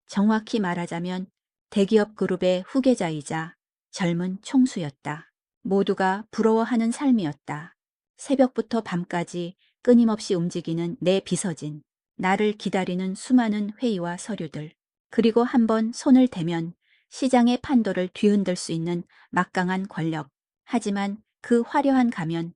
정확히 말하자면 대기업 그룹의 후계자이자 젊은 총수였다. 모두가 부러워하는 삶이었다. 새벽부터 밤까지 끊임없이 움직이는 내 비서진, 나를 기다리는 수많은 회의와 서류들, 그리고 한번 손을 대면 시장의 판도를 뒤흔들 수 있는 막강한 권력. 하지만 그 화려한 가면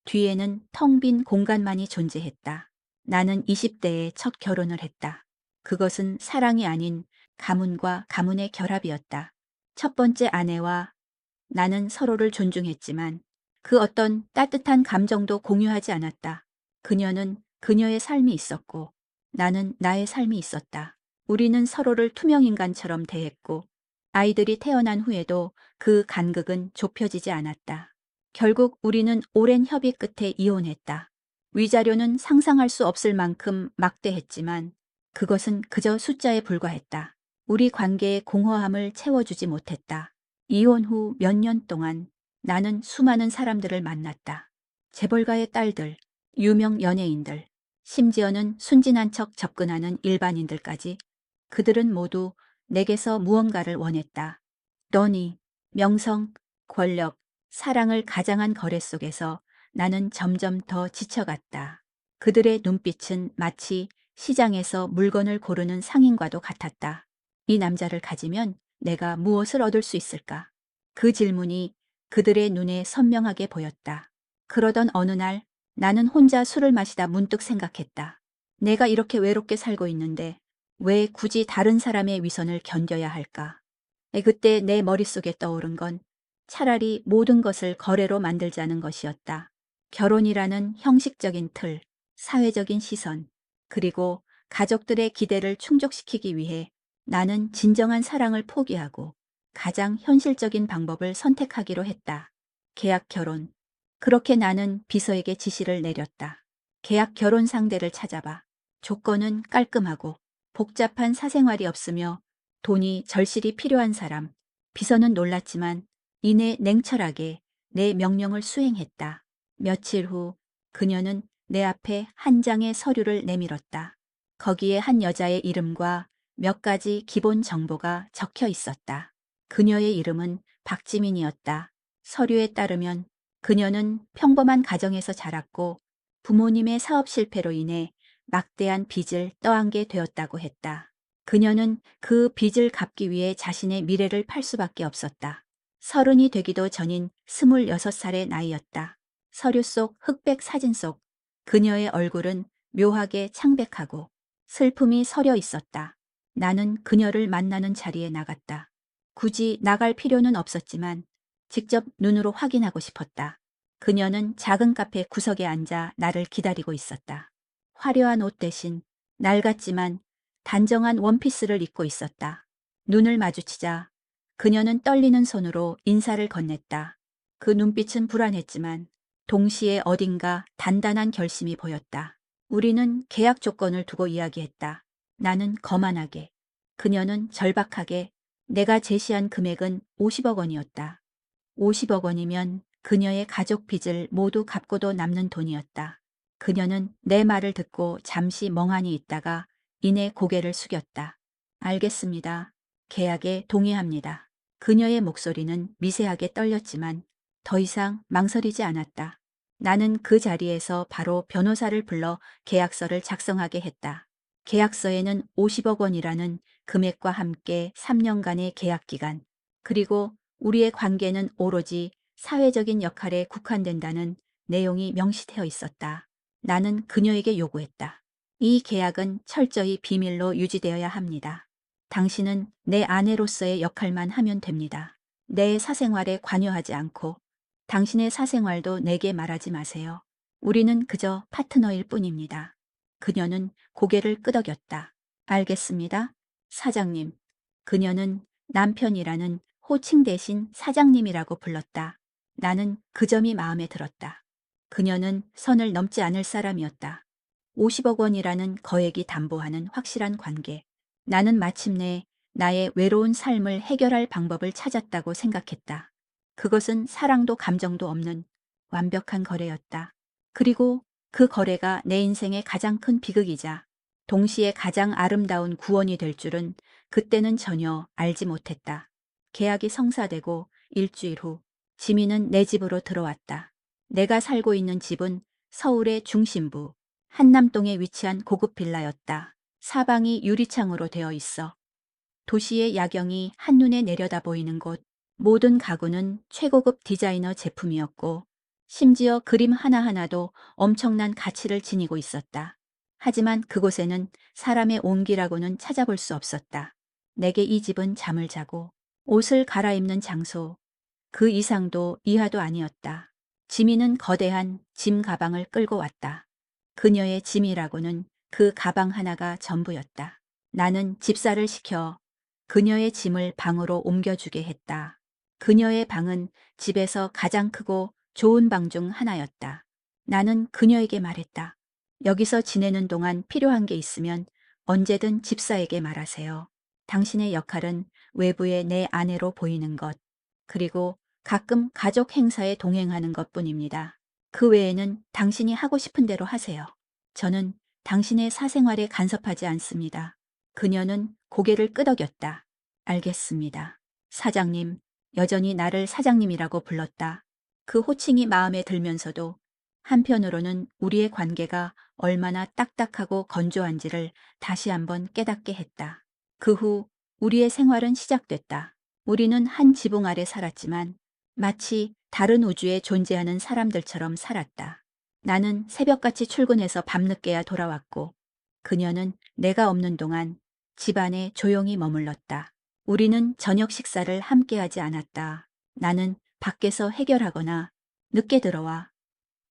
뒤에는 텅 빈 공간만이 존재했다. 나는 20대에 첫 결혼을 했다. 그것은 사랑이 아닌 가문과 가문의 결합이었다. 첫 번째 아내와 나는 서로를 존중했지만 그 어떤 따뜻한 감정도 공유하지 않았다. 그녀는 그녀의 삶이 있었고 나는 나의 삶이 있었다. 우리는 서로를 투명인간처럼 대했고 아이들이 태어난 후에도 그 간극은 좁혀지지 않았다. 결국 우리는 오랜 협의 끝에 이혼했다. 위자료는 상상할 수 없을 만큼 막대했지만 그것은 그저 숫자에 불과했다. 우리 관계의 공허함을 채워주지 못했다. 이혼 후 몇 년 동안 나는 수많은 사람들을 만났다. 재벌가의 딸들, 유명 연예인들, 심지어는 순진한 척 접근하는 일반인들까지. 그들은 모두 내게서 무언가를 원했다. 너니, 명성, 권력, 사랑을 가장한 거래 속에서 나는 점점 더 지쳐갔다. 그들의 눈빛은 마치 시장에서 물건을 고르는 상인과도 같았다. 이 남자를 가지면 내가 무엇을 얻을 수 있을까? 그 질문이 그들의 눈에 선명하게 보였다. 그러던 어느 날 나는 혼자 술을 마시다 문득 생각했다. 내가 이렇게 외롭게 살고 있는데 왜 굳이 다른 사람의 위선을 견뎌야 할까? 그때 내 머릿속에 떠오른 건 차라리 모든 것을 거래로 만들자는 것이었다. 결혼이라는 형식적인 틀, 사회적인 시선, 그리고 가족들의 기대를 충족시키기 위해 나는 진정한 사랑을 포기하고 가장 현실적인 방법을 선택하기로 했다. 계약 결혼. 그렇게 나는 비서에게 지시를 내렸다. 계약 결혼 상대를 찾아봐. 조건은 깔끔하고 복잡한 사생활이 없으며 돈이 절실히 필요한 사람. 비서는 놀랐지만 이내 냉철하게 내 명령을 수행했다. 며칠 후 그녀는 내 앞에 한 장의 서류를 내밀었다. 거기에 한 여자의 이름과 몇 가지 기본 정보가 적혀 있었다. 그녀의 이름은 박지민이었다. 서류에 따르면 그녀는 평범한 가정에서 자랐고 부모님의 사업 실패로 인해 막대한 빚을 떠안게 되었다고 했다. 그녀는 그 빚을 갚기 위해 자신의 미래를 팔 수밖에 없었다. 30이 되기도 전인 26살의 나이였다. 서류 속 흑백 사진 속 그녀의 얼굴은 묘하게 창백하고 슬픔이 서려 있었다. 나는 그녀를 만나는 자리에 나갔다. 굳이 나갈 필요는 없었지만 직접 눈으로 확인하고 싶었다. 그녀는 작은 카페 구석에 앉아 나를 기다리고 있었다. 화려한 옷 대신 낡았지만 단정한 원피스를 입고 있었다. 눈을 마주치자 그녀는 떨리는 손으로 인사를 건넸다. 그 눈빛은 불안했지만 동시에 어딘가 단단한 결심이 보였다. 우리는 계약 조건을 두고 이야기했다. 나는 거만하게, 그녀는 절박하게. 내가 제시한 금액은 50억 원이었다. 50억 원이면 그녀의 가족 빚을 모두 갚고도 남는 돈이었다. 그녀는 내 말을 듣고 잠시 멍하니 있다가 이내 고개를 숙였다. 알겠습니다. 계약에 동의합니다. 그녀의 목소리는 미세하게 떨렸지만 더 이상 망설이지 않았다. 나는 그 자리에서 바로 변호사를 불러 계약서를 작성하게 했다. 계약서에는 50억 원이라는 금액과 함께 3년간의 계약 기간, 그리고 우리의 관계는 오로지 사회적인 역할에 국한된다는 내용이 명시되어 있었다. 나는 그녀에게 요구했다. 이 계약은 철저히 비밀로 유지되어야 합니다. 당신은 내 아내로서의 역할만 하면 됩니다. 내 사생활에 관여하지 않고 당신의 사생활도 내게 말하지 마세요. 우리는 그저 파트너일 뿐입니다. 그녀는 고개를 끄덕였다. 알겠습니다. 사장님. 그녀는 남편이라는 호칭 대신 사장님이라고 불렀다. 나는 그 점이 마음에 들었다. 그녀는 선을 넘지 않을 사람이었다. 50억 원이라는 거액이 담보하는 확실한 관계. 나는 마침내 나의 외로운 삶을 해결할 방법을 찾았다고 생각했다. 그것은 사랑도 감정도 없는 완벽한 거래였다. 그리고 그 거래가 내 인생의 가장 큰 비극이자 동시에 가장 아름다운 구원이 될 줄은 그때는 전혀 알지 못했다. 계약이 성사되고 일주일 후 지민은 내 집으로 들어왔다. 내가 살고 있는 집은 서울의 중심부 한남동에 위치한 고급 빌라였다. 사방이 유리창으로 되어 있어 도시의 야경이 한눈에 내려다 보이는 곳. 모든 가구는 최고급 디자이너 제품이었고 심지어 그림 하나하나도 엄청난 가치를 지니고 있었다. 하지만 그곳에는 사람의 온기라고는 찾아볼 수 없었다. 내게 이 집은 잠을 자고 옷을 갈아입는 장소, 그 이상도 이하도 아니었다. 지민은 거대한 짐 가방을 끌고 왔다. 그녀의 짐이라고는 그 가방 하나가 전부였다. 나는 집사를 시켜 그녀의 짐을 방으로 옮겨주게 했다. 그녀의 방은 집에서 가장 크고 좋은 방 중 하나였다. 나는 그녀에게 말했다. 여기서 지내는 동안 필요한 게 있으면 언제든 집사에게 말하세요. 당신의 역할은 외부의 내 아내로 보이는 것, 그리고 가끔 가족 행사에 동행하는 것뿐입니다. 그 외에는 당신이 하고 싶은 대로 하세요. 저는 당신의 사생활에 간섭하지 않습니다. 그녀는 고개를 끄덕였다. 알겠습니다. 사장님, 여전히 나를 사장님이라고 불렀다. 그 호칭이 마음에 들면서도 한편으로는 우리의 관계가 얼마나 딱딱하고 건조한지를 다시 한번 깨닫게 했다. 그 후 우리의 생활은 시작됐다. 우리는 한 지붕 아래 살았지만 마치 다른 우주에 존재하는 사람들처럼 살았다. 나는 새벽같이 출근해서 밤늦게야 돌아왔고 그녀는 내가 없는 동안 집안에 조용히 머물렀다. 우리는 저녁 식사를 함께하지 않았다. 나는 밖에서 해결하거나 늦게 들어와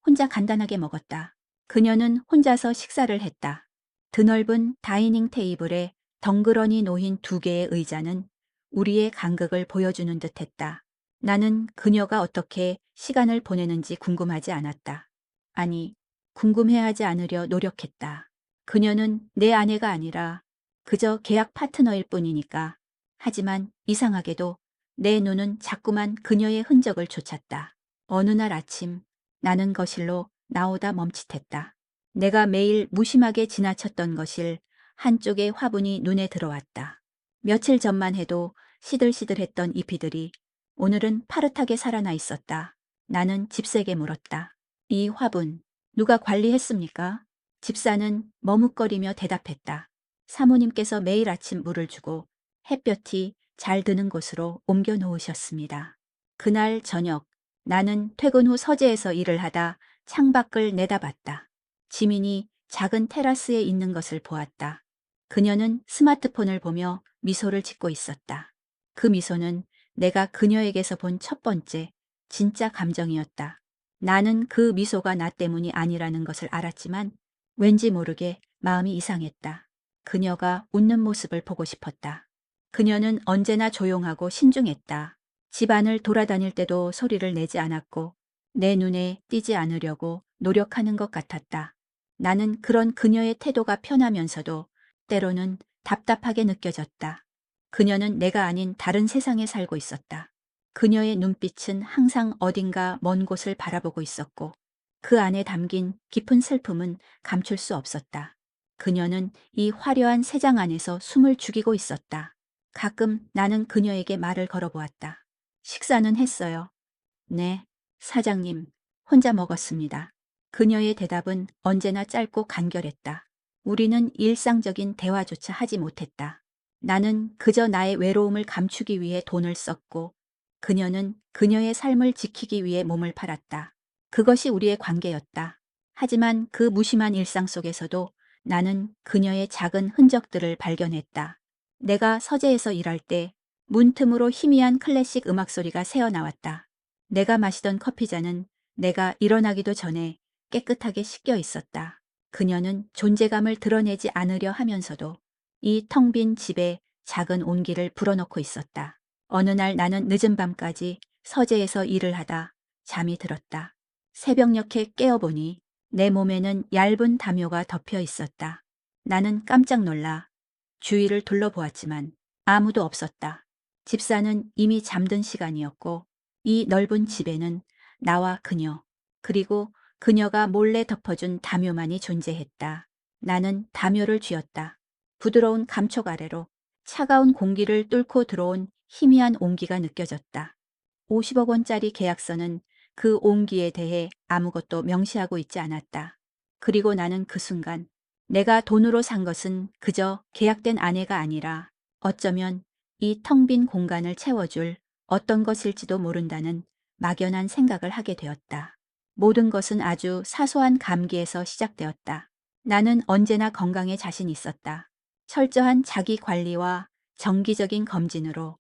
혼자 간단하게 먹었다. 그녀는 혼자서 식사를 했다. 드넓은 다이닝 테이블에 덩그러니 놓인 두 개의 의자는 우리의 간극을 보여주는 듯했다. 나는 그녀가 어떻게 시간을 보내는지 궁금하지 않았다. 아니, 궁금해하지 않으려 노력했다. 그녀는 내 아내가 아니라 그저 계약 파트너일 뿐이니까. 하지만 이상하게도 내 눈은 자꾸만 그녀의 흔적을 쫓았다. 어느 날 아침 나는 거실로 나오다 멈칫했다. 내가 매일 무심하게 지나쳤던 거실 한쪽의 화분이 눈에 들어왔다. 며칠 전만 해도 시들시들했던 잎이들이 오늘은 파릇하게 살아나 있었다. 나는 집세게 물었다. 이 화분 누가 관리했습니까? 집사는 머뭇거리며 대답했다. 사모님께서 매일 아침 물을 주고 햇볕이 잘 드는 곳으로 옮겨 놓으셨습니다. 그날 저녁 나는 퇴근 후 서재에서 일을 하다 창밖을 내다봤다. 지민이 작은 테라스에 있는 것을 보았다. 그녀는 스마트폰을 보며 미소를 짓고 있었다. 그 미소는 내가 그녀에게서 본 첫 번째 진짜 감정이었다. 나는 그 미소가 나 때문이 아니라는 것을 알았지만 왠지 모르게 마음이 이상했다. 그녀가 웃는 모습을 보고 싶었다. 그녀는 언제나 조용하고 신중했다. 집안을 돌아다닐 때도 소리를 내지 않았고 내 눈에 띄지 않으려고 노력하는 것 같았다. 나는 그런 그녀의 태도가 편하면서도 때로는 답답하게 느껴졌다. 그녀는 내가 아닌 다른 세상에 살고 있었다. 그녀의 눈빛은 항상 어딘가 먼 곳을 바라보고 있었고 그 안에 담긴 깊은 슬픔은 감출 수 없었다. 그녀는 이 화려한 세장 안에서 숨을 죽이고 있었다. 가끔 나는 그녀에게 말을 걸어보았다. 식사는 했어요. 네, 사장님, 혼자 먹었습니다. 그녀의 대답은 언제나 짧고 간결했다. 우리는 일상적인 대화조차 하지 못했다. 나는 그저 나의 외로움을 감추기 위해 돈을 썼고 그녀는 그녀의 삶을 지키기 위해 몸을 팔았다. 그것이 우리의 관계였다. 하지만 그 무심한 일상 속에서도 나는 그녀의 작은 흔적들을 발견했다. 내가 서재에서 일할 때 문틈으로 희미한 클래식 음악 소리가 새어나왔다. 내가 마시던 커피잔은 내가 일어나기도 전에 깨끗하게 씻겨 있었다. 그녀는 존재감을 드러내지 않으려 하면서도 이 텅 빈 집에 작은 온기를 불어넣고 있었다. 어느 날 나는 늦은 밤까지 서재에서 일을 하다 잠이 들었다. 새벽녘에 깨어보니 내 몸에는 얇은 담요가 덮여 있었다. 나는 깜짝 놀라 주위를 둘러보았지만 아무도 없었다. 집사는 이미 잠든 시간이었고 이 넓은 집에는 나와 그녀, 그리고 그녀가 몰래 덮어준 담요만이 존재했다. 나는 담요를 쥐었다. 부드러운 감촉 아래로 차가운 공기를 뚫고 들어온 희미한 온기가 느껴졌다. 50억 원짜리 계약서는 그 온기에 대해 아무것도 명시하고 있지 않았다. 그리고 나는 그 순간 내가 돈으로 산 것은 그저 계약된 아내가 아니라 어쩌면 이 텅 빈 공간을 채워줄 어떤 것일지도 모른다는 막연한 생각을 하게 되었다. 모든 것은 아주 사소한 감기에서 시작되었다. 나는 언제나 건강에 자신 있었다. 철저한 자기 관리와 정기적인 검진으로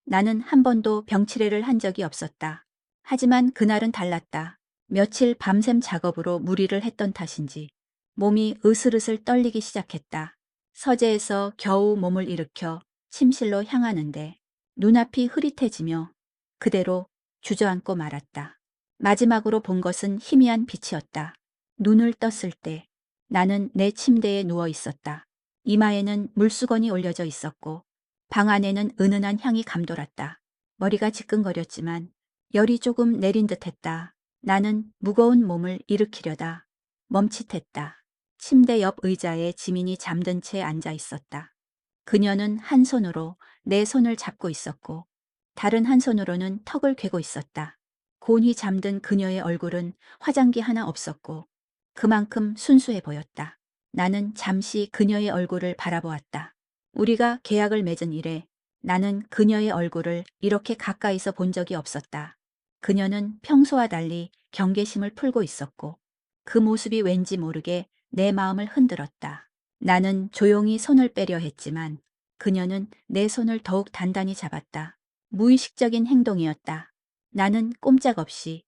나는 한 번도 병치레를 한 적이 없었다. 하지만 그날은 달랐다. 며칠 밤샘 작업으로 무리를 했던 탓인지 몸이 으슬으슬 떨리기 시작했다. 서재에서 겨우 몸을 일으켜 침실로 향하는데 눈앞이 흐릿해지며 그대로 주저앉고 말았다. 마지막으로 본 것은 희미한 빛이었다. 눈을 떴을 때 나는 내 침대에 누워 있었다. 이마에는 물수건이 올려져 있었고 방 안에는 은은한 향이 감돌았다. 머리가 지끈거렸지만 열이 조금 내린 듯했다. 나는 무거운 몸을 일으키려다 멈칫했다. 침대 옆 의자에 지민이 잠든 채 앉아 있었다. 그녀는 한 손으로 내 손을 잡고 있었고 다른 한 손으로는 턱을 괴고 있었다. 곤히 잠든 그녀의 얼굴은 화장기 하나 없었고 그만큼 순수해 보였다. 나는 잠시 그녀의 얼굴을 바라보았다. 우리가 계약을 맺은 이래 나는 그녀의 얼굴을 이렇게 가까이서 본 적이 없었다. 그녀는 평소와 달리 경계심을 풀고 있었고 그 모습이 왠지 모르게 내 마음을 흔들었다. 나는 조용히 손을 빼려 했지만 그녀는 내 손을 더욱 단단히 잡았다. 무의식적인 행동이었다. 나는 꼼짝없이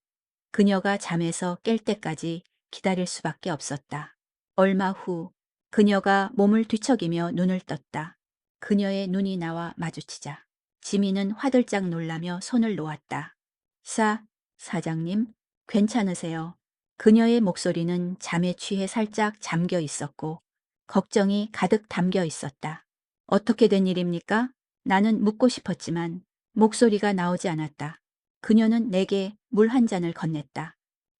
그녀가 잠에서 깰 때까지 기다릴 수밖에 없었다. 얼마 후 그녀가 몸을 뒤척이며 눈을 떴다. 그녀의 눈이 나와 마주치자 지민은 화들짝 놀라며 손을 놓았다. 사장님, 괜찮으세요? 그녀의 목소리는 잠에 취해 살짝 잠겨 있었고 걱정이 가득 담겨 있었다. 어떻게 된 일입니까? 나는 묻고 싶었지만 목소리가 나오지 않았다. 그녀는 내게 물 한 잔을 건넸다.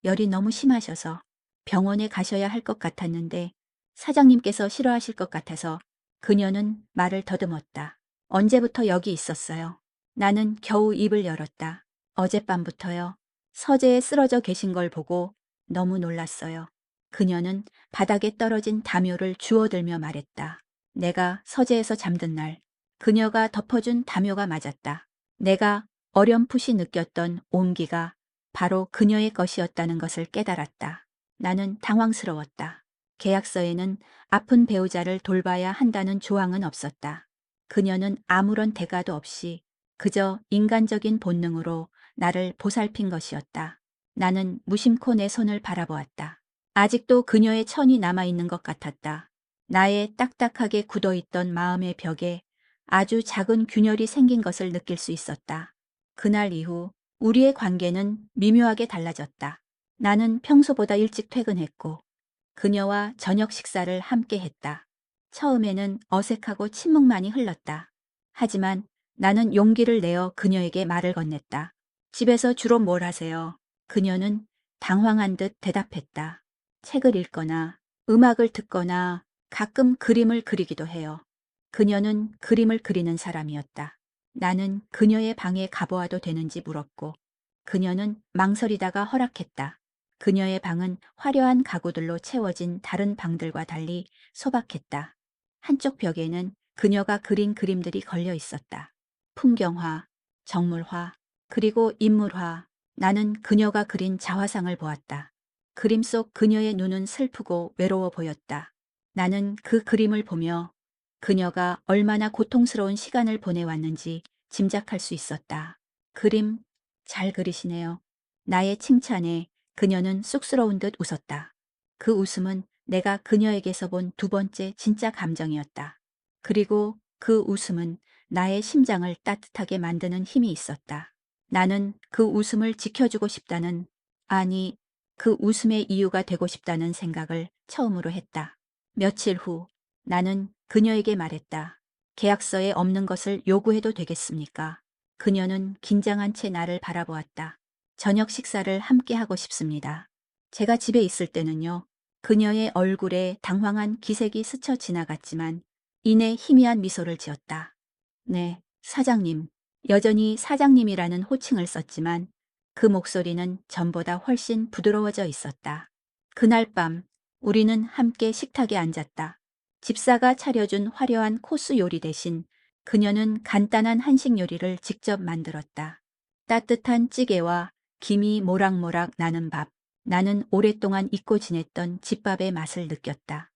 열이 너무 심하셔서 병원에 가셔야 할 것 같았는데 사장님께서 싫어하실 것 같아서 그녀는 말을 더듬었다. 언제부터 여기 있었어요? 나는 겨우 입을 열었다. 어젯밤부터요. 서재에 쓰러져 계신 걸 보고 너무 놀랐어요. 그녀는 바닥에 떨어진 담요를 주워들며 말했다. 내가 서재에서 잠든 날 그녀가 덮어준 담요가 맞았다. 내가 어렴풋이 느꼈던 온기가 바로 그녀의 것이었다는 것을 깨달았다. 나는 당황스러웠다. 계약서에는 아픈 배우자를 돌봐야 한다는 조항은 없었다. 그녀는 아무런 대가도 없이 그저 인간적인 본능으로 나를 보살핀 것이었다. 나는 무심코 내 손을 바라보았다. 아직도 그녀의 천이 남아있는 것 같았다. 나의 딱딱하게 굳어있던 마음의 벽에 아주 작은 균열이 생긴 것을 느낄 수 있었다. 그날 이후 우리의 관계는 미묘하게 달라졌다. 나는 평소보다 일찍 퇴근했고 그녀와 저녁 식사를 함께 했다. 처음에는 어색하고 침묵만이 흘렀다. 하지만 나는 용기를 내어 그녀에게 말을 건넸다. 집에서 주로 뭘 하세요? 그녀는 당황한 듯 대답했다. 책을 읽거나 음악을 듣거나 가끔 그림을 그리기도 해요. 그녀는 그림을 그리는 사람이었다. 나는 그녀의 방에 가보아도 되는지 물었고 그녀는 망설이다가 허락했다. 그녀의 방은 화려한 가구들로 채워진 다른 방들과 달리 소박했다. 한쪽 벽에는 그녀가 그린 그림들이 걸려 있었다. 풍경화, 정물화, 그리고 인물화. 나는 그녀가 그린 자화상을 보았다. 그림 속 그녀의 눈은 슬프고 외로워 보였다. 나는 그 그림을 보며 그녀가 얼마나 고통스러운 시간을 보내왔는지 짐작할 수 있었다. 그림 잘 그리시네요. 나의 칭찬에 그녀는 쑥스러운 듯 웃었다. 그 웃음은 내가 그녀에게서 본 두 번째 진짜 감정이었다. 그리고 그 웃음은 나의 심장을 따뜻하게 만드는 힘이 있었다. 나는 그 웃음을 지켜주고 싶다는, 아니, 그 웃음의 이유가 되고 싶다는 생각을 처음으로 했다. 며칠 후 나는 그녀에게 말했다. 계약서에 없는 것을 요구해도 되겠습니까? 그녀는 긴장한 채 나를 바라보았다. 저녁 식사를 함께 하고 싶습니다. 제가 집에 있을 때는요. 그녀의 얼굴에 당황한 기색이 스쳐 지나갔지만 이내 희미한 미소를 지었다. 네, 사장님. 여전히 사장님이라는 호칭을 썼지만 그 목소리는 전보다 훨씬 부드러워져 있었다. 그날 밤 우리는 함께 식탁에 앉았다. 집사가 차려준 화려한 코스 요리 대신 그녀는 간단한 한식 요리를 직접 만들었다. 따뜻한 찌개와 김이 모락모락 나는 밥. 나는 오랫동안 잊고 지냈던 집밥의 맛을 느꼈다.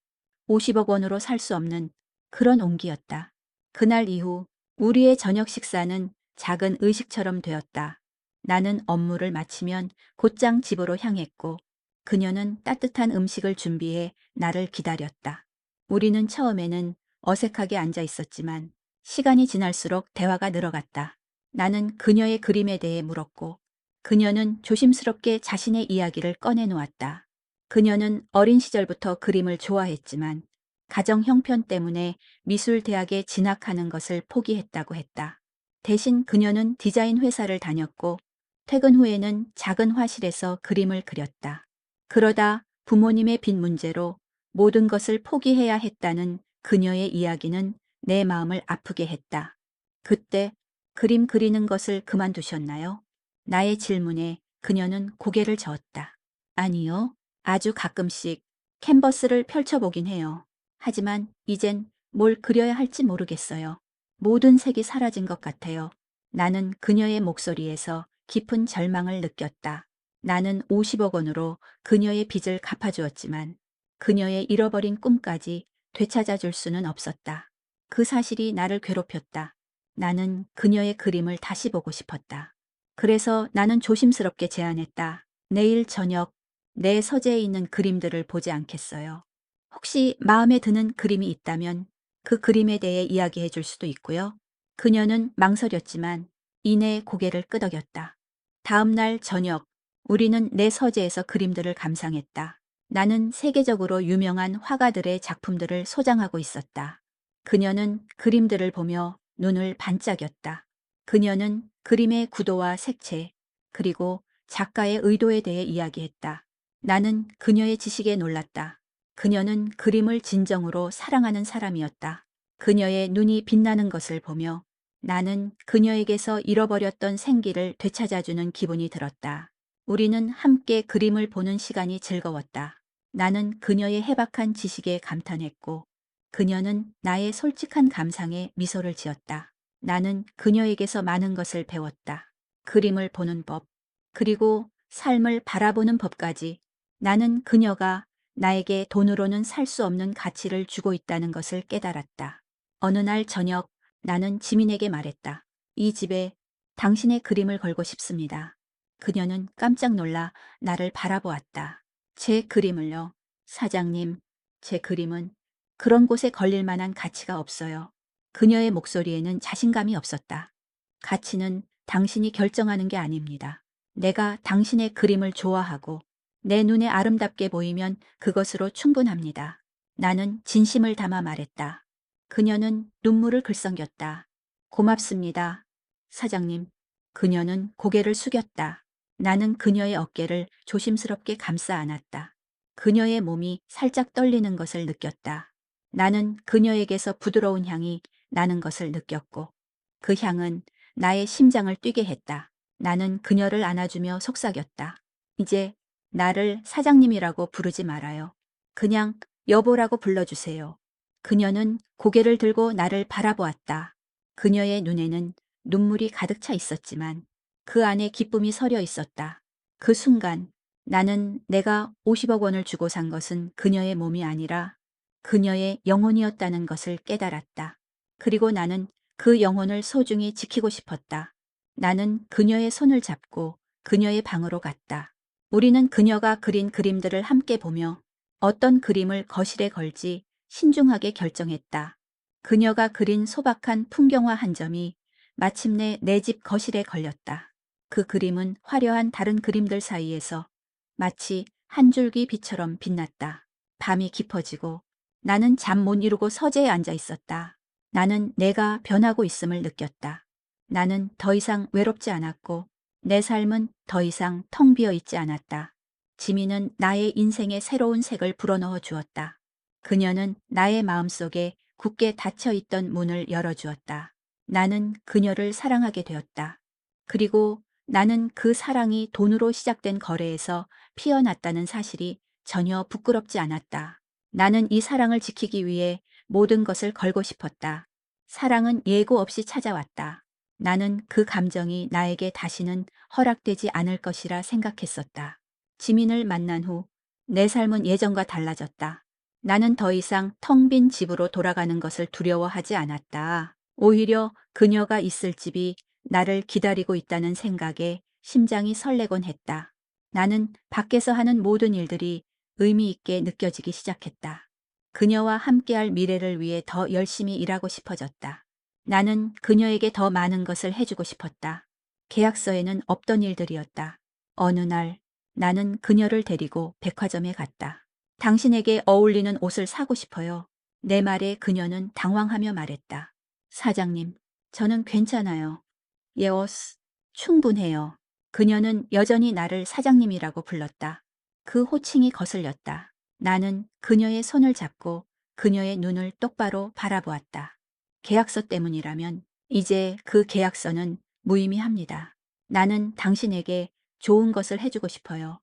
50억 원으로 살 수 없는 그런 온기였다. 그날 이후 우리의 저녁 식사는 작은 의식처럼 되었다. 나는 업무를 마치면 곧장 집으로 향했고 그녀는 따뜻한 음식을 준비해 나를 기다렸다. 우리는 처음에는 어색하게 앉아 있었지만 시간이 지날수록 대화가 늘어갔다. 나는 그녀의 그림에 대해 물었고 그녀는 조심스럽게 자신의 이야기를 꺼내놓았다. 그녀는 어린 시절부터 그림을 좋아했지만 가정 형편 때문에 미술대학에 진학하는 것을 포기했다고 했다. 대신 그녀는 디자인 회사를 다녔고 퇴근 후에는 작은 화실에서 그림을 그렸다. 그러다 부모님의 빚 문제로 모든 것을 포기해야 했다는 그녀의 이야기는 내 마음을 아프게 했다. 그때 그림 그리는 것을 그만두셨나요? 나의 질문에 그녀는 고개를 저었다. 아니요. 아주 가끔씩 캔버스를 펼쳐보긴 해요. 하지만 이젠 뭘 그려야 할지 모르겠어요. 모든 색이 사라진 것 같아요. 나는 그녀의 목소리에서 깊은 절망을 느꼈다. 나는 50억 원으로 그녀의 빚을 갚아주었지만 그녀의 잃어버린 꿈까지 되찾아줄 수는 없었다. 그 사실이 나를 괴롭혔다. 나는 그녀의 그림을 다시 보고 싶었다. 그래서 나는 조심스럽게 제안했다. 내일 저녁 내 서재에 있는 그림들을 보지 않겠어요. 혹시 마음에 드는 그림이 있다면 그 그림에 대해 이야기해 줄 수도 있고요. 그녀는 망설였지만 이내 고개를 끄덕였다. 다음 날 저녁 우리는 내 서재에서 그림들을 감상했다. 나는 세계적으로 유명한 화가들의 작품들을 소장하고 있었다. 그녀는 그림들을 보며 눈을 반짝였다. 그녀는 그림의 구도와 색채, 그리고 작가의 의도에 대해 이야기했다. 나는 그녀의 지식에 놀랐다. 그녀는 그림을 진정으로 사랑하는 사람이었다. 그녀의 눈이 빛나는 것을 보며 나는 그녀에게서 잃어버렸던 생기를 되찾아주는 기분이 들었다. 우리는 함께 그림을 보는 시간이 즐거웠다. 나는 그녀의 해박한 지식에 감탄했고 그녀는 나의 솔직한 감상에 미소를 지었다. 나는 그녀에게서 많은 것을 배웠다. 그림을 보는 법, 그리고 삶을 바라보는 법까지. 나는 그녀가 나에게 돈으로는 살 수 없는 가치를 주고 있다는 것을 깨달았다. 어느 날 저녁 나는 지민에게 말했다. 이 집에 당신의 그림을 걸고 싶습니다. 그녀는 깜짝 놀라 나를 바라보았다. 제 그림을요? 사장님, 제 그림은 그런 곳에 걸릴 만한 가치가 없어요. 그녀의 목소리에는 자신감이 없었다. 가치는 당신이 결정하는 게 아닙니다. 내가 당신의 그림을 좋아하고 내 눈에 아름답게 보이면 그것으로 충분합니다. 나는 진심을 담아 말했다. 그녀는 눈물을 글썽였다. 고맙습니다. 사장님. 그녀는 고개를 숙였다. 나는 그녀의 어깨를 조심스럽게 감싸 안았다. 그녀의 몸이 살짝 떨리는 것을 느꼈다. 나는 그녀에게서 부드러운 향이 나는 것을 느꼈고 그 향은 나의 심장을 뛰게 했다. 나는 그녀를 안아주며 속삭였다. 이제 나를 사장님이라고 부르지 말아요. 그냥 여보라고 불러주세요. 그녀는 고개를 들고 나를 바라보았다. 그녀의 눈에는 눈물이 가득 차 있었지만 그 안에 기쁨이 서려 있었다. 그 순간 나는 내가 50억 원을 주고 산 것은 그녀의 몸이 아니라 그녀의 영혼이었다는 것을 깨달았다. 그리고 나는 그 영혼을 소중히 지키고 싶었다. 나는 그녀의 손을 잡고 그녀의 방으로 갔다. 우리는 그녀가 그린 그림들을 함께 보며 어떤 그림을 거실에 걸지 신중하게 결정했다. 그녀가 그린 소박한 풍경화 한 점이 마침내 내 집 거실에 걸렸다. 그 그림은 화려한 다른 그림들 사이에서 마치 한 줄기 빛처럼 빛났다. 밤이 깊어지고 나는 잠 못 이루고 서재에 앉아 있었다. 나는 내가 변하고 있음을 느꼈다. 나는 더 이상 외롭지 않았고 내 삶은 더 이상 텅 비어 있지 않았다. 지민은 나의 인생에 새로운 색을 불어넣어 주었다. 그녀는 나의 마음속에 굳게 닫혀 있던 문을 열어주었다. 나는 그녀를 사랑하게 되었다. 그리고 나는 그 사랑이 돈으로 시작된 거래에서 피어났다는 사실이 전혀 부끄럽지 않았다. 나는 이 사랑을 지키기 위해 모든 것을 걸고 싶었다. 사랑은 예고 없이 찾아왔다. 나는 그 감정이 나에게 다시는 허락되지 않을 것이라 생각했었다. 지민을 만난 후 내 삶은 예전과 달라졌다. 나는 더 이상 텅 빈 집으로 돌아가는 것을 두려워하지 않았다. 오히려 그녀가 있을 집이 나를 기다리고 있다는 생각에 심장이 설레곤 했다. 나는 밖에서 하는 모든 일들이 의미 있게 느껴지기 시작했다. 그녀와 함께할 미래를 위해 더 열심히 일하고 싶어졌다. 나는 그녀에게 더 많은 것을 해주고 싶었다. 계약서에는 없던 일들이었다. 어느 날 나는 그녀를 데리고 백화점에 갔다. 당신에게 어울리는 옷을 사고 싶어요. 내 말에 그녀는 당황하며 말했다. 사장님, 저는 괜찮아요. 예어스, 충분해요. 그녀는 여전히 나를 사장님이라고 불렀다. 그 호칭이 거슬렸다. 나는 그녀의 손을 잡고 그녀의 눈을 똑바로 바라보았다. 계약서 때문이라면 이제 그 계약서는 무의미합니다. 나는 당신에게 좋은 것을 해주고 싶어요.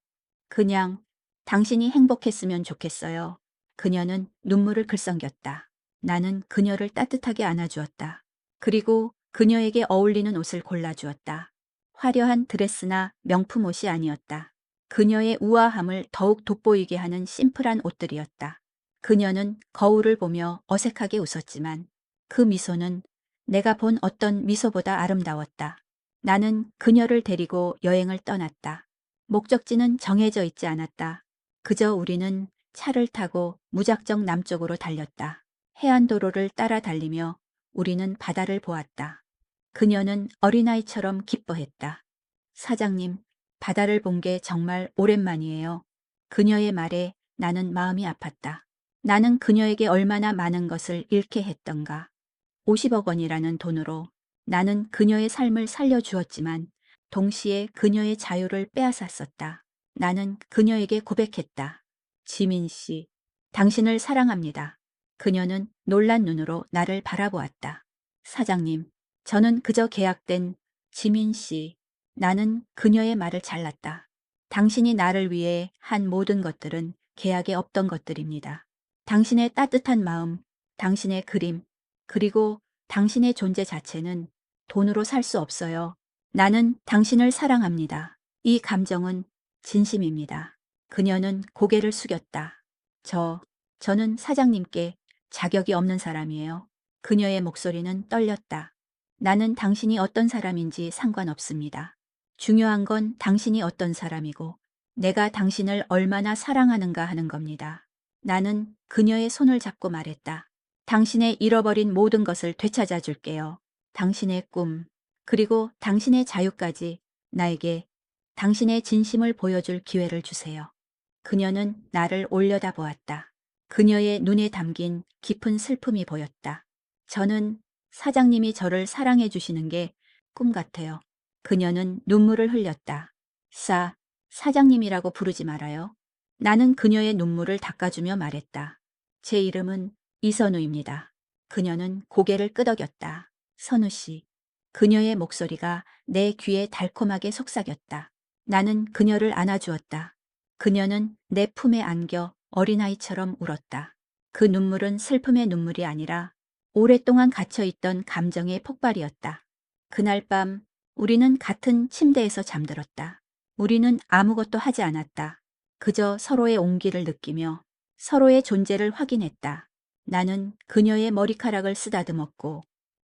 그냥 당신이 행복했으면 좋겠어요. 그녀는 눈물을 글썽겼다. 나는 그녀를 따뜻하게 안아주었다. 그리고 그녀에게 어울리는 옷을 골라주었다. 화려한 드레스나 명품 옷이 아니었다. 그녀의 우아함을 더욱 돋보이게 하는 심플한 옷들이었다. 그녀는 거울을 보며 어색하게 웃었지만 그 미소는 내가 본 어떤 미소보다 아름다웠다. 나는 그녀를 데리고 여행을 떠났다. 목적지는 정해져 있지 않았다. 그저 우리는 차를 타고 무작정 남쪽으로 달렸다. 해안도로를 따라 달리며 우리는 바다를 보았다. 그녀는 어린아이처럼 기뻐했다. 사장님, 바다를 본 게 정말 오랜만이에요. 그녀의 말에 나는 마음이 아팠다. 나는 그녀에게 얼마나 많은 것을 잃게 했던가. 50억 원이라는 돈으로 나는 그녀의 삶을 살려주었지만 동시에 그녀의 자유를 빼앗았었다. 나는 그녀에게 고백했다. 지민 씨, 당신을 사랑합니다. 그녀는 놀란 눈으로 나를 바라보았다. 사장님, 저는 그저 계약된 지민 씨. 나는 그녀의 말을 잘랐다. 당신이 나를 위해 한 모든 것들은 계약에 없던 것들입니다. 당신의 따뜻한 마음, 당신의 그림, 그리고 당신의 존재 자체는 돈으로 살 수 없어요. 나는 당신을 사랑합니다. 이 감정은 진심입니다. 그녀는 고개를 숙였다. 저는 사장님께 자격이 없는 사람이에요. 그녀의 목소리는 떨렸다. 나는 당신이 어떤 사람인지 상관없습니다. 중요한 건 당신이 어떤 사람이고 내가 당신을 얼마나 사랑하는가 하는 겁니다. 나는 그녀의 손을 잡고 말했다. 당신의 잃어버린 모든 것을 되찾아 줄게요. 당신의 꿈, 그리고 당신의 자유까지 나에게 당신의 진심을 보여줄 기회를 주세요. 그녀는 나를 올려다 보았다. 그녀의 눈에 담긴 깊은 슬픔이 보였다. 저는 사장님이 저를 사랑해 주시는 게 꿈 같아요. 그녀는 눈물을 흘렸다. 사장님이라고 부르지 말아요. 나는 그녀의 눈물을 닦아주며 말했다. 제 이름은 이선우입니다. 그녀는 고개를 끄덕였다. 선우 씨. 그녀의 목소리가 내 귀에 달콤하게 속삭였다. 나는 그녀를 안아주었다. 그녀는 내 품에 안겨 어린아이처럼 울었다. 그 눈물은 슬픔의 눈물이 아니라 오랫동안 갇혀있던 감정의 폭발이었다. 그날 밤 우리는 같은 침대에서 잠들었다. 우리는 아무것도 하지 않았다. 그저 서로의 온기를 느끼며 서로의 존재를 확인했다. 나는 그녀의 머리카락을 쓰다듬었고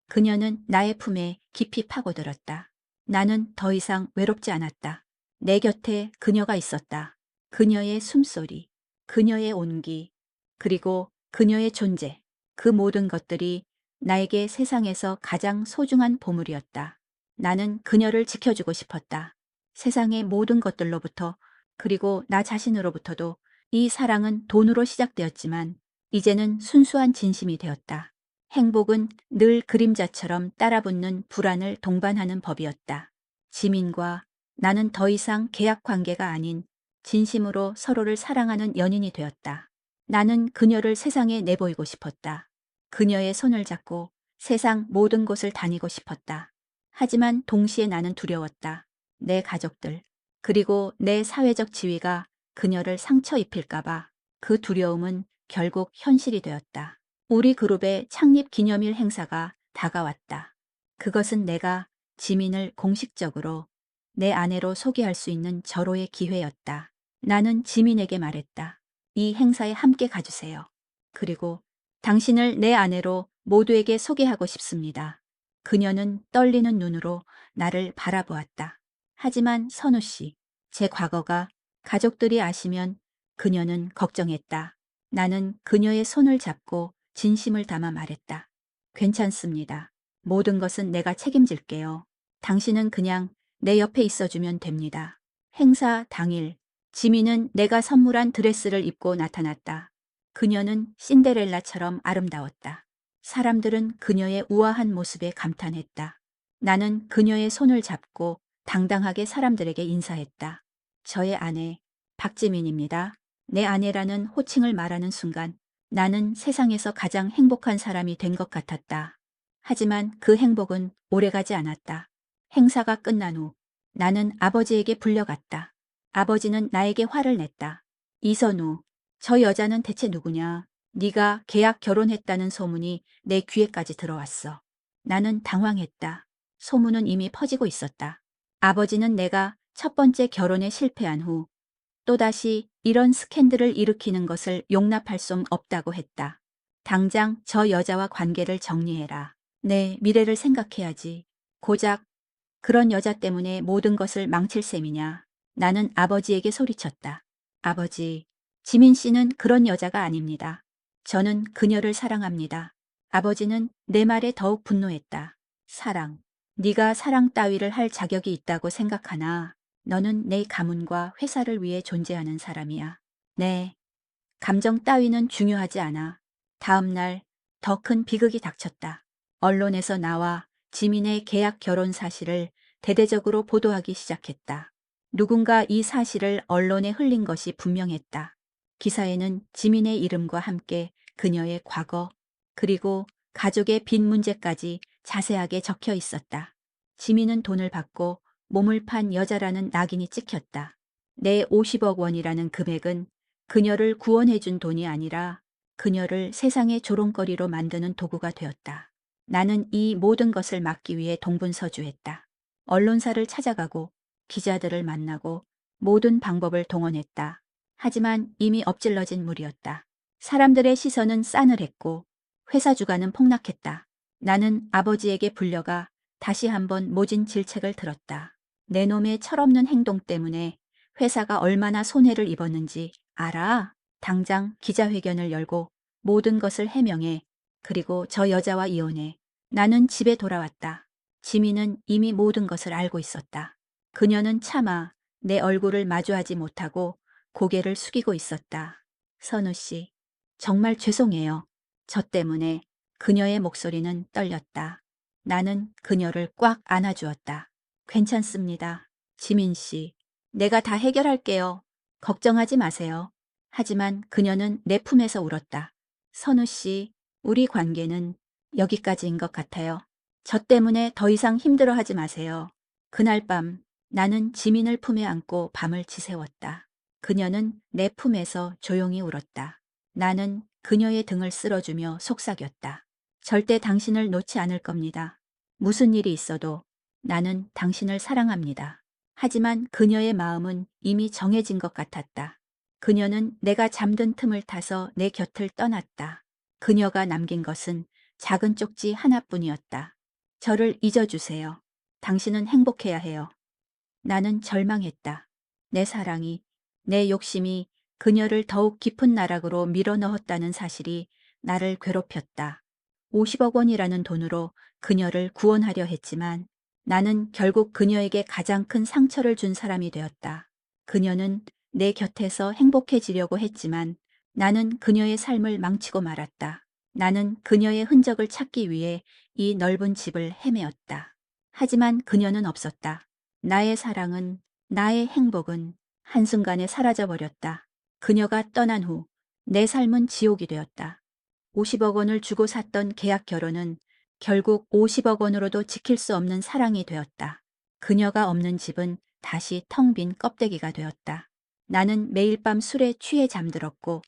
그녀는 나의 품에 깊이 파고들었다. 나는 더 이상 외롭지 않았다. 내 곁에 그녀가 있었다. 그녀의 숨소리, 그녀의 온기, 그리고 그녀의 존재. 그 모든 것들이 나에게 세상에서 가장 소중한 보물이었다. 나는 그녀를 지켜주고 싶었다. 세상의 모든 것들로부터 그리고 나 자신으로부터도. 이 사랑은 돈으로 시작되었지만 이제는 순수한 진심이 되었다. 행복은 늘 그림자처럼 따라붙는 불안을 동반하는 법이었다. 지민과 나는 더 이상 계약 관계가 아닌 진심으로 서로를 사랑하는 연인이 되었다. 나는 그녀를 세상에 내보이고 싶었다. 그녀의 손을 잡고 세상 모든 곳을 다니고 싶었다. 하지만 동시에 나는 두려웠다. 내 가족들, 그리고 내 사회적 지위가 그녀를 상처 입힐까봐. 그 두려움은 결국 현실이 되었다. 우리 그룹의 창립 기념일 행사가 다가왔다. 그것은 내가 지민을 공식적으로 내 아내로 소개할 수 있는 절호의 기회였다. 나는 지민에게 말했다. 이 행사에 함께 가주세요. 그리고 당신을 내 아내로 모두에게 소개하고 싶습니다. 그녀는 떨리는 눈으로 나를 바라보았다. 하지만 선우 씨, 제 과거가 가족들이 아시면. 그녀는 걱정했다. 나는 그녀의 손을 잡고 진심을 담아 말했다. 괜찮습니다. 모든 것은 내가 책임질게요. 당신은 그냥 내 옆에 있어주면 됩니다. 행사 당일, 지민은 내가 선물한 드레스를 입고 나타났다. 그녀는 신데렐라처럼 아름다웠다. 사람들은 그녀의 우아한 모습에 감탄했다. 나는 그녀의 손을 잡고 당당하게 사람들에게 인사했다. 저의 아내, 박지민입니다. 내 아내라는 호칭을 말하는 순간 나는 세상에서 가장 행복한 사람이 된 것 같았다. 하지만 그 행복은 오래가지 않았다. 행사가 끝난 후 나는 아버지에게 불려갔다. 아버지는 나에게 화를 냈다. 이선우, 저 여자는 대체 누구냐? 네가 계약 결혼했다는 소문이 내 귀에까지 들어왔어. 나는 당황했다. 소문은 이미 퍼지고 있었다. 아버지는 내가 첫 번째 결혼에 실패한 후 또다시 이런 스캔들을 일으키는 것을 용납할 수 없다고 했다. 당장 저 여자와 관계를 정리해라. 내 미래를 생각해야지. 고작 그런 여자 때문에 모든 것을 망칠 셈이냐. 나는 아버지에게 소리쳤다. 아버지, 지민 씨는 그런 여자가 아닙니다. 저는 그녀를 사랑합니다. 아버지는 내 말에 더욱 분노했다. 사랑. 네가 사랑 따위를 할 자격이 있다고 생각하나? 너는 내 가문과 회사를 위해 존재하는 사람이야. 네. 감정 따위는 중요하지 않아. 다음 날 더 큰 비극이 닥쳤다. 언론에서 나와 지민의 계약 결혼 사실을 대대적으로 보도하기 시작했다. 누군가 이 사실을 언론에 흘린 것이 분명했다. 기사에는 지민의 이름과 함께 그녀의 과거, 그리고 가족의 빚 문제까지 자세하게 적혀 있었다. 지민은 돈을 받고 몸을 판 여자라는 낙인이 찍혔다. 내 50억 원이라는 금액은 그녀를 구원해준 돈이 아니라 그녀를 세상의 조롱거리로 만드는 도구가 되었다. 나는 이 모든 것을 막기 위해 동분서주했다. 언론사를 찾아가고 기자들을 만나고 모든 방법을 동원했다. 하지만 이미 엎질러진 물이었다. 사람들의 시선은 싸늘했고 회사 주가는 폭락했다. 나는 아버지에게 불려가 다시 한번 모진 질책을 들었다. 내 놈의 철없는 행동 때문에 회사가 얼마나 손해를 입었는지 알아? 당장 기자회견을 열고 모든 것을 해명해. 그리고 저 여자와 이혼해. 나는 집에 돌아왔다. 지민은 이미 모든 것을 알고 있었다. 그녀는 차마 내 얼굴을 마주하지 못하고 고개를 숙이고 있었다. 선우 씨, 정말 죄송해요. 저 때문에. 그녀의 목소리는 떨렸다. 나는 그녀를 꽉 안아주었다. 괜찮습니다. 지민 씨, 내가 다 해결할게요. 걱정하지 마세요. 하지만 그녀는 내 품에서 울었다. 선우 씨, 우리 관계는 여기까지인 것 같아요. 저 때문에 더 이상 힘들어하지 마세요. 그날 밤 나는 지민을 품에 안고 밤을 지새웠다. 그녀는 내 품에서 조용히 울었다. 나는 그녀의 등을 쓸어주며 속삭였다. 절대 당신을 놓지 않을 겁니다. 무슨 일이 있어도 나는 당신을 사랑합니다. 하지만 그녀의 마음은 이미 정해진 것 같았다. 그녀는 내가 잠든 틈을 타서 내 곁을 떠났다. 그녀가 남긴 것은 작은 쪽지 하나뿐이었다. 저를 잊어주세요. 당신은 행복해야 해요. 나는 절망했다. 내 사랑이, 내 욕심이 그녀를 더욱 깊은 나락으로 밀어넣었다는 사실이 나를 괴롭혔다. 50억 원이라는 돈으로 그녀를 구원하려 했지만 나는 결국 그녀에게 가장 큰 상처를 준 사람이 되었다. 그녀는 내 곁에서 행복해지려고 했지만 나는 그녀의 삶을 망치고 말았다. 나는 그녀의 흔적을 찾기 위해 이 넓은 집을 헤매었다. 하지만 그녀는 없었다. 나의 사랑은, 나의 행복은 한순간에 사라져버렸다. 그녀가 떠난 후 내 삶은 지옥이 되었다. 50억 원을 주고 샀던 계약 결혼은 결국 50억 원으로도 지킬 수 없는 사랑이 되었다. 그녀가 없는 집은 다시 텅 빈 껍데기가 되었다. 나는 매일 밤 술에 취해 잠들었고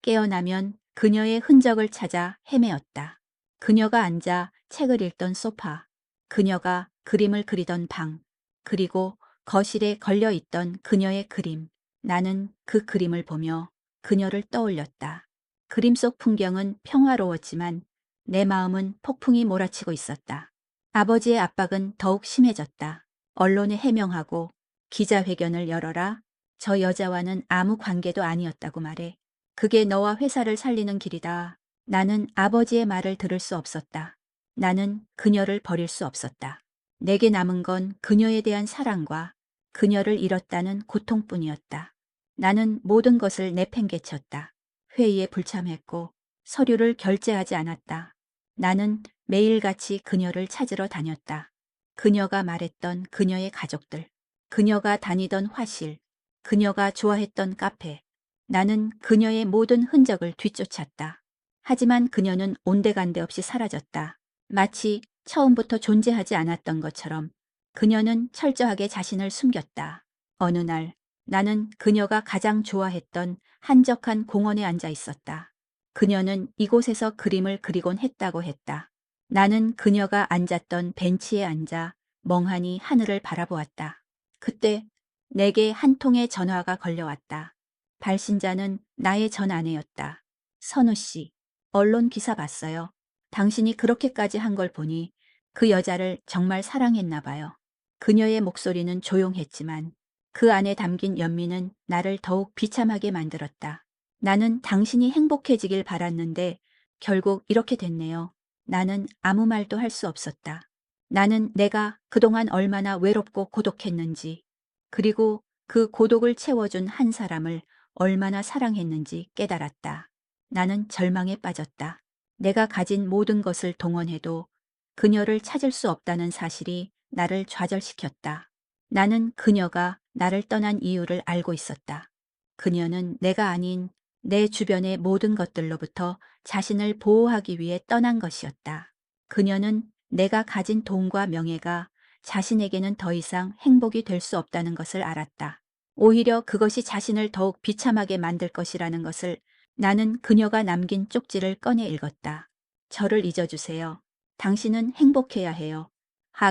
깨어나면 그녀의 흔적을 찾아 헤매었다. 그녀가 앉아 책을 읽던 소파, 그녀가 그림을 그리던 방, 그리고 거실에 걸려 있던 그녀의 그림. 나는 그 그림을 보며 그녀를 떠올렸다. 그림 속 풍경은 평화로웠지만 내 마음은 폭풍이 몰아치고 있었다. 아버지의 압박은 더욱 심해졌다. 언론에 해명하고 기자회견을 열어라. 저 여자와는 아무 관계도 아니었다고 말해. 그게 너와 회사를 살리는 길이다. 나는 아버지의 말을 들을 수 없었다. 나는 그녀를 버릴 수 없었다. 내게 남은 건 그녀에 대한 사랑과 그녀를 잃었다는 고통뿐이었다. 나는 모든 것을 내팽개쳤다. 회의에 불참했고 서류를 결제하지 않았다. 나는 매일같이 그녀를 찾으러 다녔다. 그녀가 말했던 그녀의 가족들, 그녀가 다니던 화실, 그녀가 좋아했던 카페. 나는 그녀의 모든 흔적을 뒤쫓았다. 하지만 그녀는 온데간데 없이 사라졌다. 마치 처음부터 존재하지 않았던 것처럼 그녀는 철저하게 자신을 숨겼다. 어느 날 나는 그녀가 가장 좋아했던 한적한 공원에 앉아 있었다. 그녀는 이곳에서 그림을 그리곤 했다고 했다. 나는 그녀가 앉았던 벤치에 앉아 멍하니 하늘을 바라보았다. 그때 내게 한 통의 전화가 걸려왔다. 발신자는 나의 전 아내였다. 선우 씨, 언론 기사 봤어요. 당신이 그렇게까지 한 걸 보니 그 여자를 정말 사랑했나 봐요. 그녀의 목소리는 조용했지만 그 안에 담긴 연민은 나를 더욱 비참하게 만들었다. 나는 당신이 행복해지길 바랐는데 결국 이렇게 됐네요. 나는 아무 말도 할 수 없었다. 나는 내가 그동안 얼마나 외롭고 고독했는지, 그리고 그 고독을 채워준 한 사람을 얼마나 사랑했는지 깨달았다. 나는 절망에 빠졌다. 내가 가진 모든 것을 동원해도 그녀를 찾을 수 없다는 사실이 나를 좌절시켰다. 나는 그녀가 나를 떠난 이유를 알고 있었다. 그녀는 내가 아닌 내 주변의 모든 것들로부터 자신을 보호하기 위해 떠난 것이었다. 그녀는 내가 가진 돈과 명예가 자신에게는 더 이상 행복이 될 수 없다는 것을 알았다. 오히려 그것이 자신을 더욱 비참하게 만들 것이라는 것을 나는 그녀가 남긴 쪽지를 꺼내 읽었다. 저를 잊어주세요. 당신은 행복해야 해요.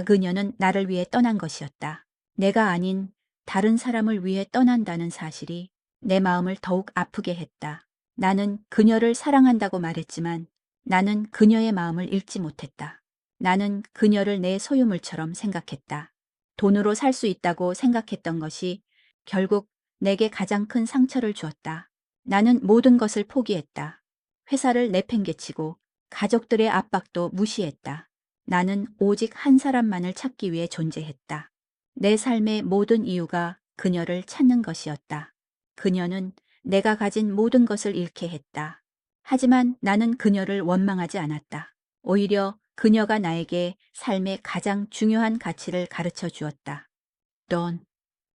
그녀는 나를 위해 떠난 것이었다. 내가 아닌 다른 사람을 위해 떠난다는 사실이 내 마음을 더욱 아프게 했다. 나는 그녀를 사랑한다고 말했지만 나는 그녀의 마음을 읽지 못했다. 나는 그녀를 내 소유물처럼 생각했다. 돈으로 살 수 있다고 생각했던 것이 결국 내게 가장 큰 상처를 주었다. 나는 모든 것을 포기했다. 회사를 내팽개치고 가족들의 압박도 무시했다. 나는 오직 한 사람만을 찾기 위해 존재했다. 내 삶의 모든 이유가 그녀를 찾는 것이었다. 그녀는 내가 가진 모든 것을 잃게 했다. 하지만 나는 그녀를 원망하지 않았다. 오히려 그녀가 나에게 삶의 가장 중요한 가치를 가르쳐 주었다. 돈,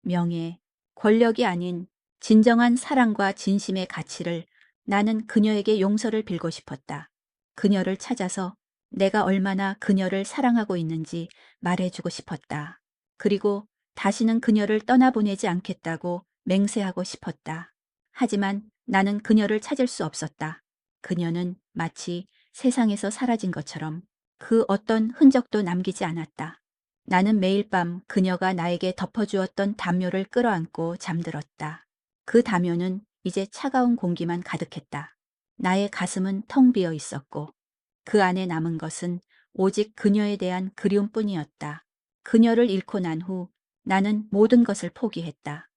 명예, 권력이 아닌 진정한 사랑과 진심의 가치를 나는 그녀에게 용서를 빌고 싶었다. 그녀를 찾아서 내가 얼마나 그녀를 사랑하고 있는지 말해주고 싶었다. 그리고 다시는 그녀를 떠나보내지 않겠다고 맹세하고 싶었다. 하지만 나는 그녀를 찾을 수 없었다. 그녀는 마치 세상에서 사라진 것처럼 그 어떤 흔적도 남기지 않았다. 나는 매일 밤 그녀가 나에게 덮어주었던 담요를 끌어안고 잠들었다. 그 담요는 이제 차가운 공기만 가득했다. 나의 가슴은 텅 비어 있었고 그 안에 남은 것은 오직 그녀에 대한 그리움뿐이었다. 그녀를 잃고 난 후 나는 모든 것을 포기했다.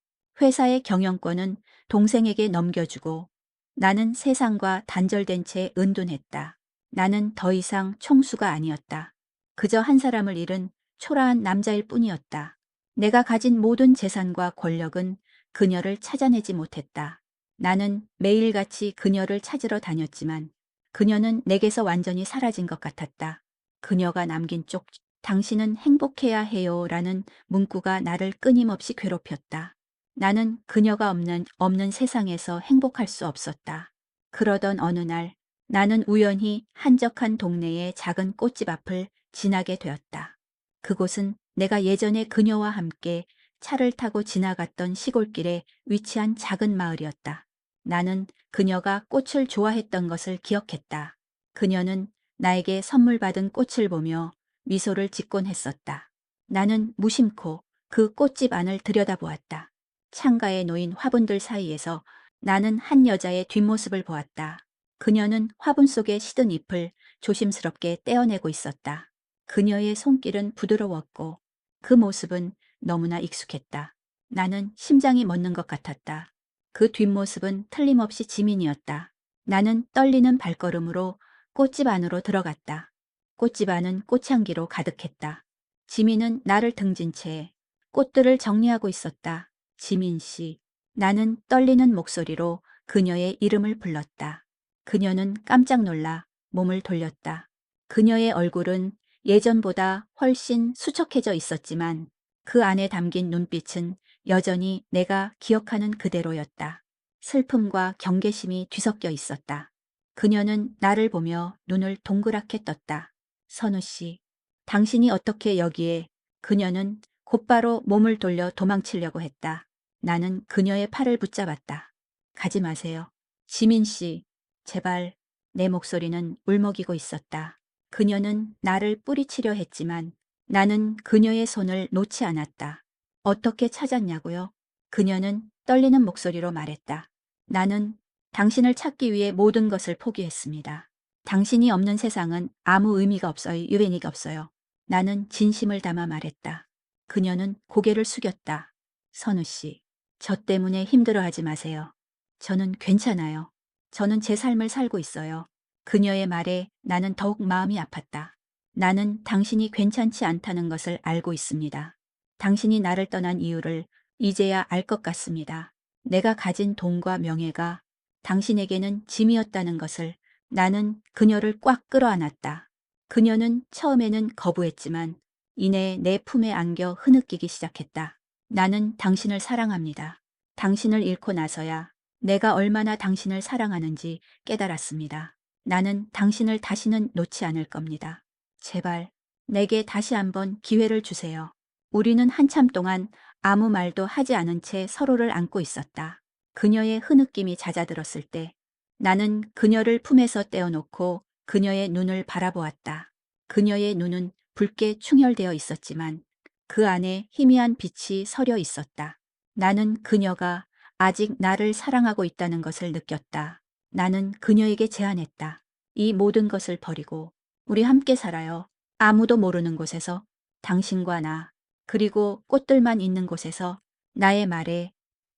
회사의 경영권은 동생에게 넘겨주고 나는 세상과 단절된 채 은둔했다. 나는 더 이상 총수가 아니었다. 그저 한 사람을 잃은 초라한 남자일 뿐이었다. 내가 가진 모든 재산과 권력은 그녀를 찾아내지 못했다. 나는 매일같이 그녀를 찾으러 다녔지만 그녀는 내게서 완전히 사라진 것 같았다. 그녀가 남긴 쪽지, 당신은 행복해야 해요 라는 문구가 나를 끊임없이 괴롭혔다. 나는 그녀가 없는 세상에서 행복할 수 없었다. 그러던 어느 날 나는 우연히 한적한 동네의 작은 꽃집 앞을 지나게 되었다. 그곳은 내가 예전에 그녀와 함께 차를 타고 지나갔던 시골길에 위치한 작은 마을이었다. 나는 그녀가 꽃을 좋아했던 것을 기억했다. 그녀는 나에게 선물 받은 꽃을 보며 미소를 짓곤 했었다. 나는 무심코 그 꽃집 안을 들여다보았다. 창가에 놓인 화분들 사이에서 나는 한 여자의 뒷모습을 보았다. 그녀는 화분 속에 시든 잎을 조심스럽게 떼어내고 있었다. 그녀의 손길은 부드러웠고 그 모습은 너무나 익숙했다. 나는 심장이 멎는 것 같았다. 그 뒷모습은 틀림없이 지민이었다. 나는 떨리는 발걸음으로 꽃집 안으로 들어갔다. 꽃집 안은 꽃향기로 가득했다. 지민은 나를 등진 채 꽃들을 정리하고 있었다. 지민 씨. 나는 떨리는 목소리로 그녀의 이름을 불렀다. 그녀는 깜짝 놀라 몸을 돌렸다. 그녀의 얼굴은 예전보다 훨씬 수척해져 있었지만 그 안에 담긴 눈빛은 여전히 내가 기억하는 그대로였다. 슬픔과 경계심이 뒤섞여 있었다. 그녀는 나를 보며 눈을 동그랗게 떴다. 선우 씨, 당신이 어떻게 여기에? 그녀는 곧바로 몸을 돌려 도망치려고 했다. 나는 그녀의 팔을 붙잡았다. 가지 마세요. 지민 씨, 제발. 내 목소리는 울먹이고 있었다. 그녀는 나를 뿌리치려 했지만 나는 그녀의 손을 놓지 않았다. 어떻게 찾았냐고요? 그녀는 떨리는 목소리로 말했다. 나는 당신을 찾기 위해 모든 것을 포기했습니다. 당신이 없는 세상은 아무 의미가 없어요. 유의미가 없어요. 나는 진심을 담아 말했다. 그녀는 고개를 숙였다. 선우 씨, 저 때문에 힘들어하지 마세요. 저는 괜찮아요. 저는 제 삶을 살고 있어요. 그녀의 말에 나는 더욱 마음이 아팠다. 나는 당신이 괜찮지 않다는 것을 알고 있습니다. 당신이 나를 떠난 이유를 이제야 알 것 같습니다. 내가 가진 돈과 명예가 당신에게는 짐이었다는 것을. 나는 그녀를 꽉 끌어안았다. 그녀는 처음에는 거부했지만 이내 내 품에 안겨 흐느끼기 시작했다. 나는 당신을 사랑합니다. 당신을 잃고 나서야 내가 얼마나 당신을 사랑하는지 깨달았습니다. 나는 당신을 다시는 놓지 않을 겁니다. 제발 내게 다시 한번 기회를 주세요. 우리는 한참 동안 아무 말도 하지 않은 채 서로를 안고 있었다. 그녀의 흐느낌이 잦아들었을 때 나는 그녀를 품에서 떼어놓고 그녀의 눈을 바라보았다. 그녀의 눈은 붉게 충혈되어 있었지만 그 안에 희미한 빛이 서려 있었다. 나는 그녀가 아직 나를 사랑하고 있다는 것을 느꼈다. 나는 그녀에게 제안했다. 이 모든 것을 버리고 우리 함께 살아요. 아무도 모르는 곳에서 당신과 나, 그리고 꽃들만 있는 곳에서. 나의 말에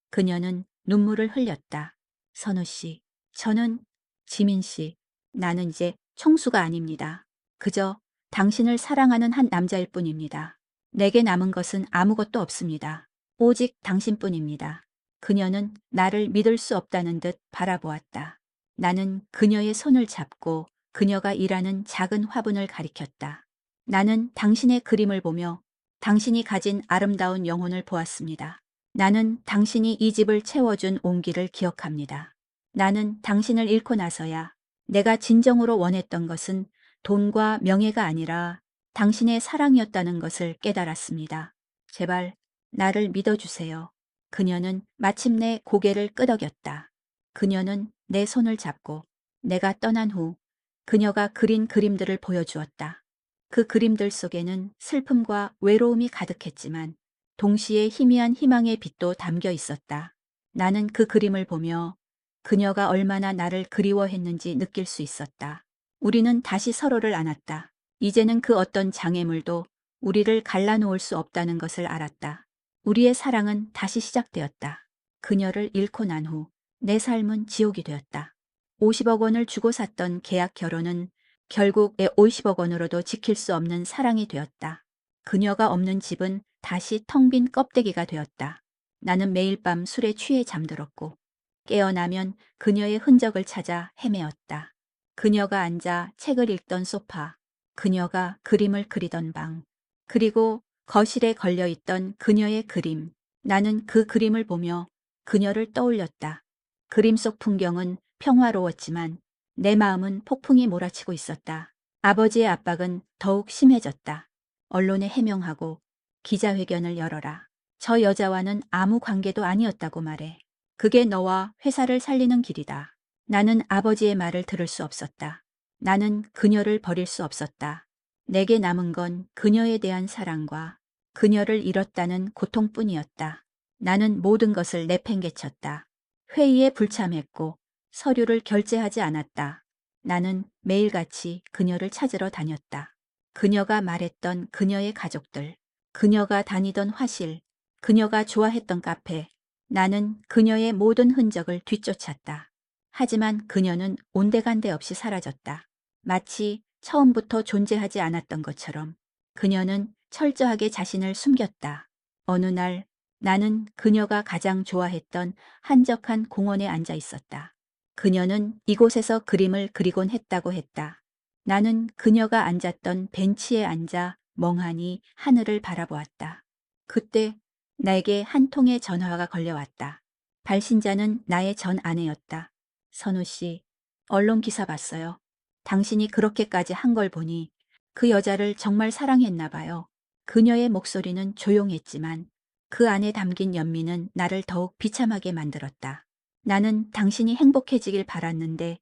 그녀는 눈물을 흘렸다. 선우 씨, 저는 지민 씨, 나는 이제 총수가 아닙니다. 그저 당신을 사랑하는 한 남자일 뿐입니다. 내게 남은 것은 아무것도 없습니다. 오직 당신뿐입니다. 그녀는 나를 믿을 수 없다는 듯 바라보았다. 나는 그녀의 손을 잡고 그녀가 일하는 작은 화분을 가리켰다. 나는 당신의 그림을 보며 당신이 가진 아름다운 영혼을 보았습니다. 나는 당신이 이 집을 채워준 온기를 기억합니다. 나는 당신을 잃고 나서야 내가 진정으로 원했던 것은 돈과 명예가 아니라 당신의 사랑이었다는 것을 깨달았습니다. 제발 나를 믿어주세요. 그녀는 마침내 고개를 끄덕였다. 그녀는 내 손을 잡고 내가 떠난 후 그녀가 그린 그림들을 보여주었다. 그 그림들 속에는 슬픔과 외로움이 가득했지만 동시에 희미한 희망의 빛도 담겨 있었다. 나는 그 그림을 보며 그녀가 얼마나 나를 그리워했는지 느낄 수 있었다. 우리는 다시 서로를 안았다. 이제는 그 어떤 장애물도 우리를 갈라놓을 수 없다는 것을 알았다. 우리의 사랑은 다시 시작되었다. 그녀를 잃고 난 후 내 삶은 지옥이 되었다. 50억 원을 주고 샀던 계약 결혼은 결국 내 50억 원으로도 지킬 수 없는 사랑이 되었다. 그녀가 없는 집은 다시 텅 빈 껍데기가 되었다. 나는 매일 밤 술에 취해 잠들었고 깨어나면 그녀의 흔적을 찾아 헤매었다. 그녀가 앉아 책을 읽던 소파, 그녀가 그림을 그리던 방, 그리고 거실에 걸려있던 그녀의 그림. 나는 그 그림을 보며 그녀를 떠올렸다. 그림 속 풍경은 평화로웠지만 내 마음은 폭풍이 몰아치고 있었다. 아버지의 압박은 더욱 심해졌다. 언론에 해명하고 기자회견을 열어라. 저 여자와는 아무 관계도 아니었다고 말해. 그게 너와 회사를 살리는 길이다. 나는 아버지의 말을 들을 수 없었다. 나는 그녀를 버릴 수 없었다. 내게 남은 건 그녀에 대한 사랑과 그녀를 잃었다는 고통뿐이었다. 나는 모든 것을 내팽개쳤다. 회의에 불참했고 서류를 결제하지 않았다. 나는 매일같이 그녀를 찾으러 다녔다. 그녀가 말했던 그녀의 가족들, 그녀가 다니던 화실, 그녀가 좋아했던 카페. 나는 그녀의 모든 흔적을 뒤쫓았다. 하지만 그녀는 온데간데 없이 사라졌다. 마치 처음부터 존재하지 않았던 것처럼 그녀는 철저하게 자신을 숨겼다. 어느 날 나는 그녀가 가장 좋아했던 한적한 공원에 앉아 있었다. 그녀는 이곳에서 그림을 그리곤 했다고 했다. 나는 그녀가 앉았던 벤치에 앉아 멍하니 하늘을 바라보았다. 그때 나에게 한 통의 전화가 걸려왔다. 발신자는 나의 전 아내였다. 선우 씨, 언론 기사 봤어요. 당신이 그렇게까지 한 걸 보니 그 여자를 정말 사랑했나 봐요. 그녀의 목소리는 조용했지만 그 안에 담긴 연민은 나를 더욱 비참하게 만들었다. 나는 당신이 행복해지길 바랐는데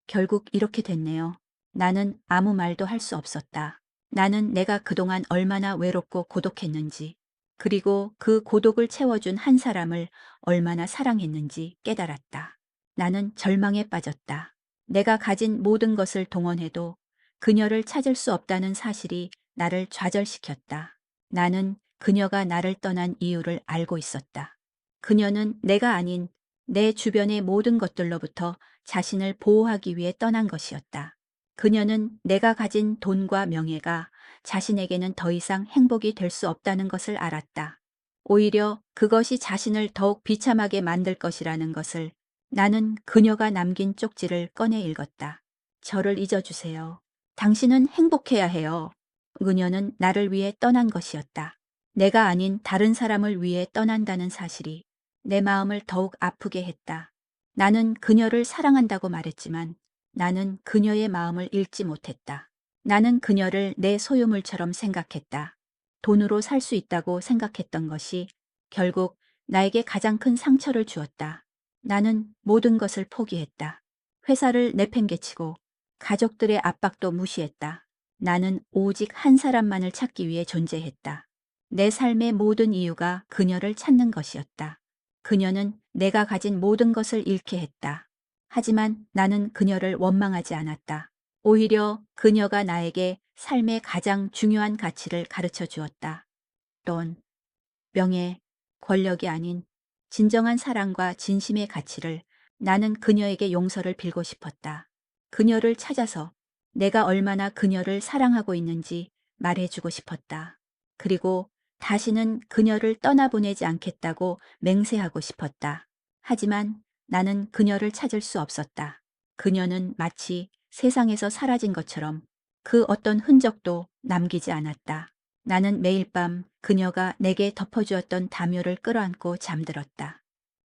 결국 이렇게 됐네요. 나는 아무 말도 할 수 없었다. 나는 내가 그동안 얼마나 외롭고 고독했는지, 그리고 그 고독을 채워준 한 사람을 얼마나 사랑했는지 깨달았다. 나는 절망에 빠졌다. 내가 가진 모든 것을 동원해도 그녀를 찾을 수 없다는 사실이 나를 좌절시켰다. 나는 그녀가 나를 떠난 이유를 알고 있었다. 그녀는 내가 아닌 내 주변의 모든 것들로부터 자신을 보호하기 위해 떠난 것이었다. 그녀는 내가 가진 돈과 명예가 자신에게는 더 이상 행복이 될 수 없다는 것을 알았다. 오히려 그것이 자신을 더욱 비참하게 만들 것이라는 것을 나는 그녀가 남긴 쪽지를 꺼내 읽었다. 저를 잊어주세요. 당신은 행복해야 해요. 그녀는 나를 위해 떠난 것이었다. 내가 아닌 다른 사람을 위해 떠난다는 사실이 내 마음을 더욱 아프게 했다. 나는 그녀를 사랑한다고 말했지만 나는 그녀의 마음을 읽지 못했다. 나는 그녀를 내 소유물처럼 생각했다. 돈으로 살 수 있다고 생각했던 것이 결국 나에게 가장 큰 상처를 주었다. 나는 모든 것을 포기했다. 회사를 내팽개치고 가족들의 압박도 무시했다. 나는 오직 한 사람만을 찾기 위해 존재했다. 내 삶의 모든 이유가 그녀를 찾는 것이었다. 그녀는 내가 가진 모든 것을 잃게 했다. 하지만 나는 그녀를 원망하지 않았다. 오히려 그녀가 나에게 삶의 가장 중요한 가치를 가르쳐 주었다. 돈, 명예, 권력이 아닌 진정한 사랑과 진심의 가치를 나는 그녀에게 용서를 빌고 싶었다. 그녀를 찾아서 내가 얼마나 그녀를 사랑하고 있는지 말해주고 싶었다. 그리고 다시는 그녀를 떠나보내지 않겠다고 맹세하고 싶었다. 하지만 나는 그녀를 찾을 수 없었다. 그녀는 마치 세상에서 사라진 것처럼 그 어떤 흔적도 남기지 않았다. 나는 매일 밤 그녀가 내게 덮어주었던 담요를 끌어안고 잠들었다.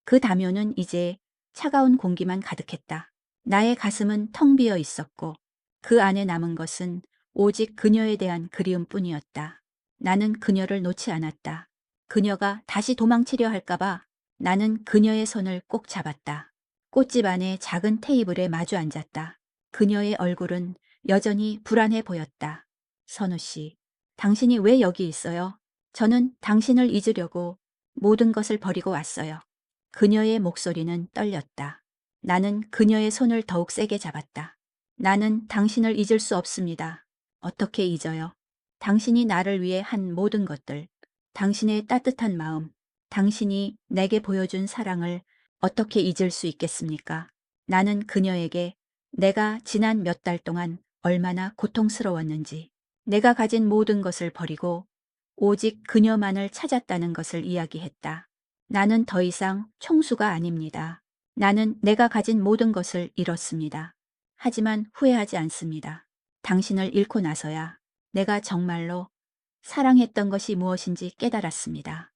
그 담요는 이제 차가운 공기만 가득했다. 나의 가슴은 텅 비어 있었고 그 안에 남은 것은 오직 그녀에 대한 그리움뿐이었다. 나는 그녀를 놓지 않았다. 그녀가 다시 도망치려 할까봐 나는 그녀의 손을 꼭 잡았다. 꽃집 안의 작은 테이블에 마주 앉았다. 그녀의 얼굴은 여전히 불안해 보였다. 선우 씨, 당신이 왜 여기 있어요? 저는 당신을 잊으려고 모든 것을 버리고 왔어요. 그녀의 목소리는 떨렸다. 나는 그녀의 손을 더욱 세게 잡았다. 나는 당신을 잊을 수 없습니다. 어떻게 잊어요? 당신이 나를 위해 한 모든 것들, 당신의 따뜻한 마음, 당신이 내게 보여준 사랑을 어떻게 잊을 수 있겠습니까? 나는 그녀에게 내가 지난 몇 달 동안 얼마나 고통스러웠는지, 내가 가진 모든 것을 버리고 오직 그녀만을 찾았다는 것을 이야기했다. 나는 더 이상 총수가 아닙니다. 나는 내가 가진 모든 것을 잃었습니다. 하지만 후회하지 않습니다. 당신을 잃고 나서야 내가 정말로 사랑했던 것이 무엇인지 깨달았습니다.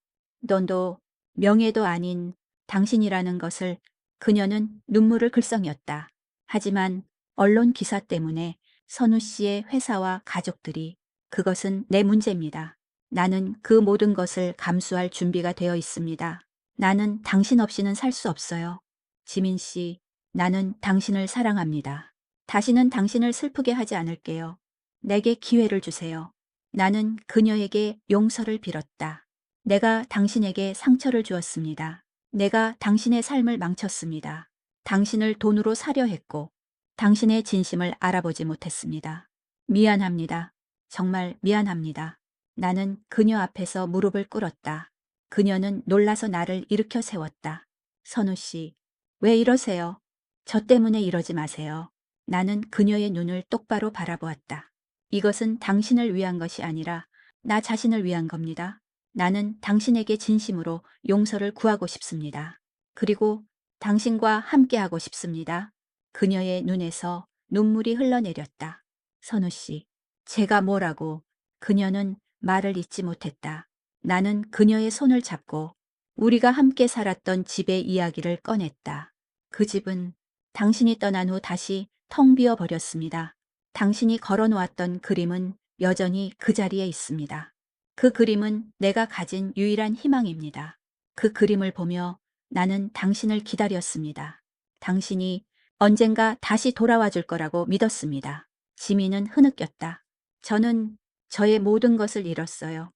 돈도 명예도 아닌 당신이라는 것을. 그녀는 눈물을 글썽였다. 하지만 언론 기사 때문에 선우 씨의 회사와 가족들이 그것은 내 문제입니다. 나는 그 모든 것을 감수할 준비가 되어 있습니다. 나는 당신 없이는 살 수 없어요. 지민 씨, 나는 당신을 사랑합니다. 다시는 당신을 슬프게 하지 않을게요. 내게 기회를 주세요. 나는 그녀에게 용서를 빌었다. 내가 당신에게 상처를 주었습니다. 내가 당신의 삶을 망쳤습니다. 당신을 돈으로 사려 했고 당신의 진심을 알아보지 못했습니다. 미안합니다. 정말 미안합니다. 나는 그녀 앞에서 무릎을 꿇었다. 그녀는 놀라서 나를 일으켜 세웠다. 선우 씨, 왜 이러세요? 저 때문에 이러지 마세요. 나는 그녀의 눈을 똑바로 바라보았다. 이것은 당신을 위한 것이 아니라 나 자신을 위한 겁니다. 나는 당신에게 진심으로 용서를 구하고 싶습니다. 그리고 당신과 함께하고 싶습니다. 그녀의 눈에서 눈물이 흘러내렸다. 선우 씨, 제가 뭐라고? 그녀는 말을 잇지 못했다. 나는 그녀의 손을 잡고 우리가 함께 살았던 집의 이야기를 꺼냈다. 그 집은 당신이 떠난 후 다시 텅 비어 버렸습니다. 당신이 걸어놓았던 그림은 여전히 그 자리에 있습니다. 그 그림은 내가 가진 유일한 희망입니다. 그 그림을 보며 나는 당신을 기다렸습니다. 당신이 언젠가 다시 돌아와 줄 거라고 믿었습니다. 지민은 흐느꼈다. 저는 저의 모든 것을 잃었어요.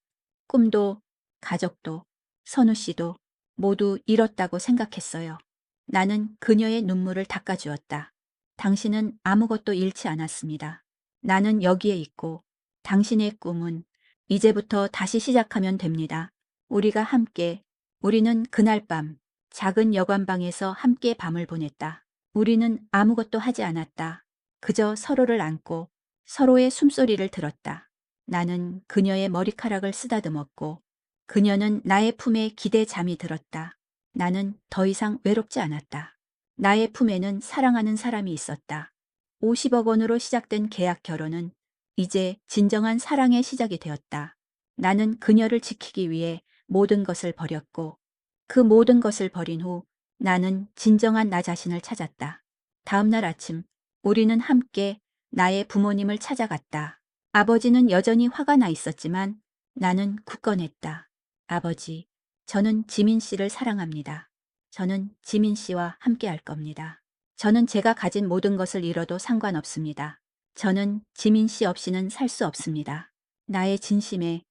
꿈도, 가족도, 선우 씨도 모두 잃었다고 생각했어요. 나는 그녀의 눈물을 닦아주었다. 당신은 아무것도 잃지 않았습니다. 나는 여기에 있고 당신의 꿈은 이제부터 다시 시작하면 됩니다. 우리가 함께, 우리는 그날 밤 작은 여관방에서 함께 밤을 보냈다. 우리는 아무것도 하지 않았다. 그저 서로를 안고 서로의 숨소리를 들었다. 나는 그녀의 머리카락을 쓰다듬었고 그녀는 나의 품에 기대 잠이 들었다. 나는 더 이상 외롭지 않았다. 나의 품에는 사랑하는 사람이 있었다. 50억 원으로 시작된 계약 결혼은 이제 진정한 사랑의 시작이 되었다. 나는 그녀를 지키기 위해 모든 것을 버렸고 그 모든 것을 버린 후 나는 진정한 나 자신을 찾았다. 다음 날 아침 우리는 함께 나의 부모님을 찾아갔다. 아버지는 여전히 화가 나 있었지만 나는 굳건했다. 아버지, 저는 지민 씨를 사랑합니다. 저는 지민 씨와 함께 할 겁니다. 저는 제가 가진 모든 것을 잃어도 상관없습니다. 저는 지민 씨 없이는 살 수 없습니다. 나의 진심에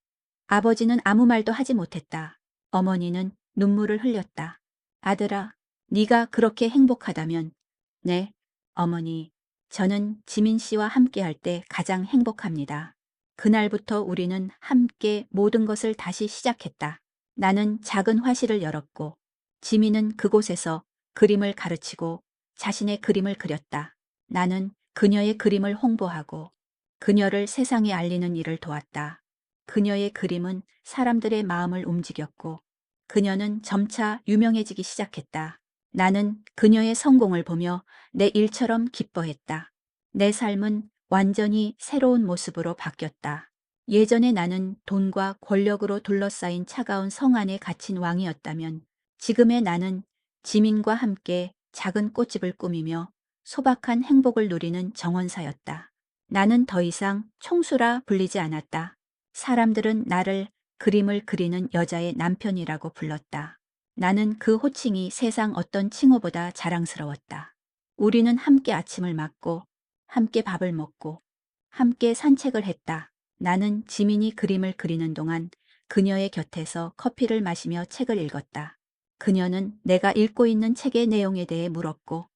아버지는 아무 말도 하지 못했다. 어머니는 눈물을 흘렸다. 아들아, 네가 그렇게 행복하다면 네, 어머니, 저는 지민 씨와 함께할 때 가장 행복합니다. 그날부터 우리는 함께 모든 것을 다시 시작했다. 나는 작은 화실을 열었고 지민은 그곳에서 그림을 가르치고 자신의 그림을 그렸다. 나는 그녀의 그림을 홍보하고 그녀를 세상에 알리는 일을 도왔다. 그녀의 그림은 사람들의 마음을 움직였고 그녀는 점차 유명해지기 시작했다. 나는 그녀의 성공을 보며 내 일처럼 기뻐했다. 내 삶은 완전히 새로운 모습으로 바뀌었다. 예전에 나는 돈과 권력으로 둘러싸인 차가운 성 안에 갇힌 왕이었다면 지금의 나는 지민과 함께 작은 꽃집을 꾸미며 소박한 행복을 누리는 정원사였다. 나는 더 이상 총수라 불리지 않았다. 사람들은 나를 그림을 그리는 여자의 남편이라고 불렀다. 나는 그 호칭이 세상 어떤 칭호보다 자랑스러웠다. 우리는 함께 아침을 맞고 함께 밥을 먹고 함께 산책을 했다. 나는 지민이 그림을 그리는 동안 그녀의 곁에서 커피를 마시며 책을 읽었다. 그녀는 내가 읽고 있는 책의 내용에 대해 물었고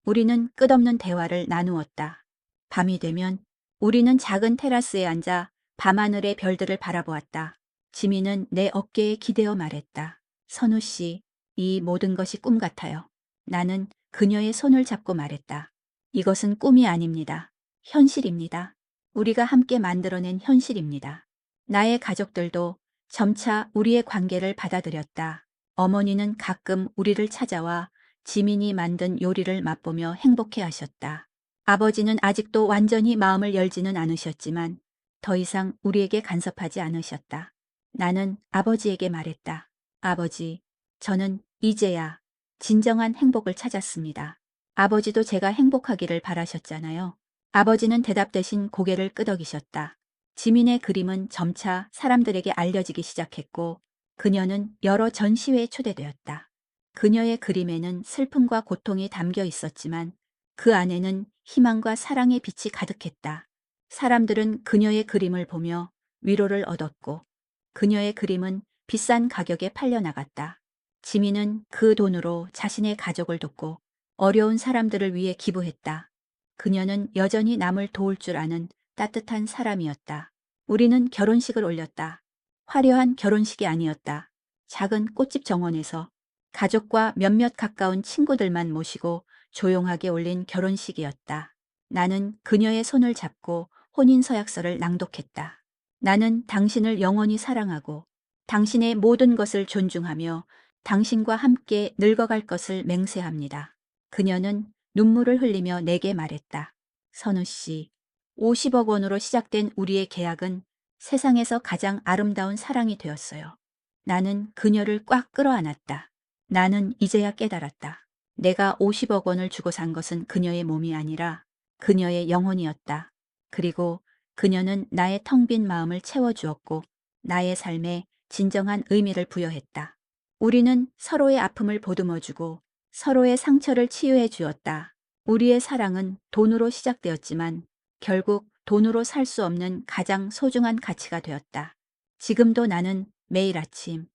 우리는 끝없는 대화를 나누었다. 밤이 되면 우리는 작은 테라스에 앉아 밤하늘의 별들을 바라보았다. 지민은 내 어깨에 기대어 말했다. 선우 씨, 이 모든 것이 꿈 같아요. 나는 그녀의 손을 잡고 말했다. 이것은 꿈이 아닙니다. 현실입니다. 우리가 함께 만들어낸 현실입니다. 나의 가족들도 점차 우리의 관계를 받아들였다. 어머니는 가끔 우리를 찾아와 지민이 만든 요리를 맛보며 행복해 하셨다. 아버지는 아직도 완전히 마음을 열지는 않으셨지만 더 이상 우리에게 간섭하지 않으셨다. 나는 아버지에게 말했다. 아버지, 저는 이제야 진정한 행복을 찾았습니다. 아버지도 제가 행복하기를 바라셨잖아요. 아버지는 대답 대신 고개를 끄덕이셨다. 지민의 그림은 점차 사람들에게 알려지기 시작했고 그녀는 여러 전시회에 초대되었다. 그녀의 그림에는 슬픔과 고통이 담겨 있었지만 그 안에는 희망과 사랑의 빛이 가득했다. 사람들은 그녀의 그림을 보며 위로를 얻었고 그녀의 그림은 비싼 가격에 팔려나갔다. 지민은 그 돈으로 자신의 가족을 돕고 어려운 사람들을 위해 기부했다. 그녀는 여전히 남을 도울 줄 아는 따뜻한 사람이었다. 우리는 결혼식을 올렸다. 화려한 결혼식이 아니었다. 작은 꽃집 정원에서 가족과 몇몇 가까운 친구들만 모시고 조용하게 올린 결혼식이었다. 나는 그녀의 손을 잡고 혼인서약서를 낭독했다. 나는 당신을 영원히 사랑하고 당신의 모든 것을 존중하며 당신과 함께 늙어갈 것을 맹세합니다. 그녀는 눈물을 흘리며 내게 말했다. 선우 씨, 50억 원으로 시작된 우리의 계약은 세상에서 가장 아름다운 사랑이 되었어요. 나는 그녀를 꽉 끌어안았다. 나는 이제야 깨달았다. 내가 50억 원을 주고 산 것은 그녀의 몸이 아니라 그녀의 영혼이었다. 그리고 그녀는 나의 텅 빈 마음을 채워주었고 나의 삶에 진정한 의미를 부여했다. 우리는 서로의 아픔을 보듬어주고 서로의 상처를 치유해 주었다. 우리의 사랑은 돈으로 시작되었지만 결국 돈으로 살 수 없는 가장 소중한 가치가 되었다. 지금도 나는 매일 아침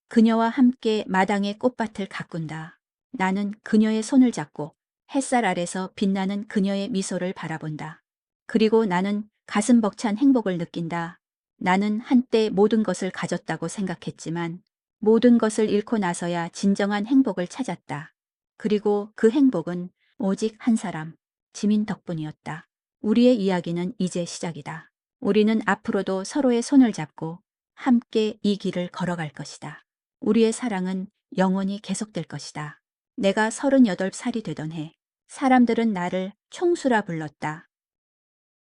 그녀와 함께 마당의 꽃밭을 가꾼다. 나는 그녀의 손을 잡고 햇살 아래서 빛나는 그녀의 미소를 바라본다. 그리고 나는 가슴 벅찬 행복을 느낀다. 나는 한때 모든 것을 가졌다고 생각했지만 모든 것을 잃고 나서야 진정한 행복을 찾았다. 그리고 그 행복은 오직 한 사람, 지민 덕분이었다. 우리의 이야기는 이제 시작이다. 우리는 앞으로도 서로의 손을 잡고 함께 이 길을 걸어갈 것이다. 우리의 사랑은 영원히 계속될 것이다. 내가 38살이 되던 해, 사람들은 나를 총수라 불렀다.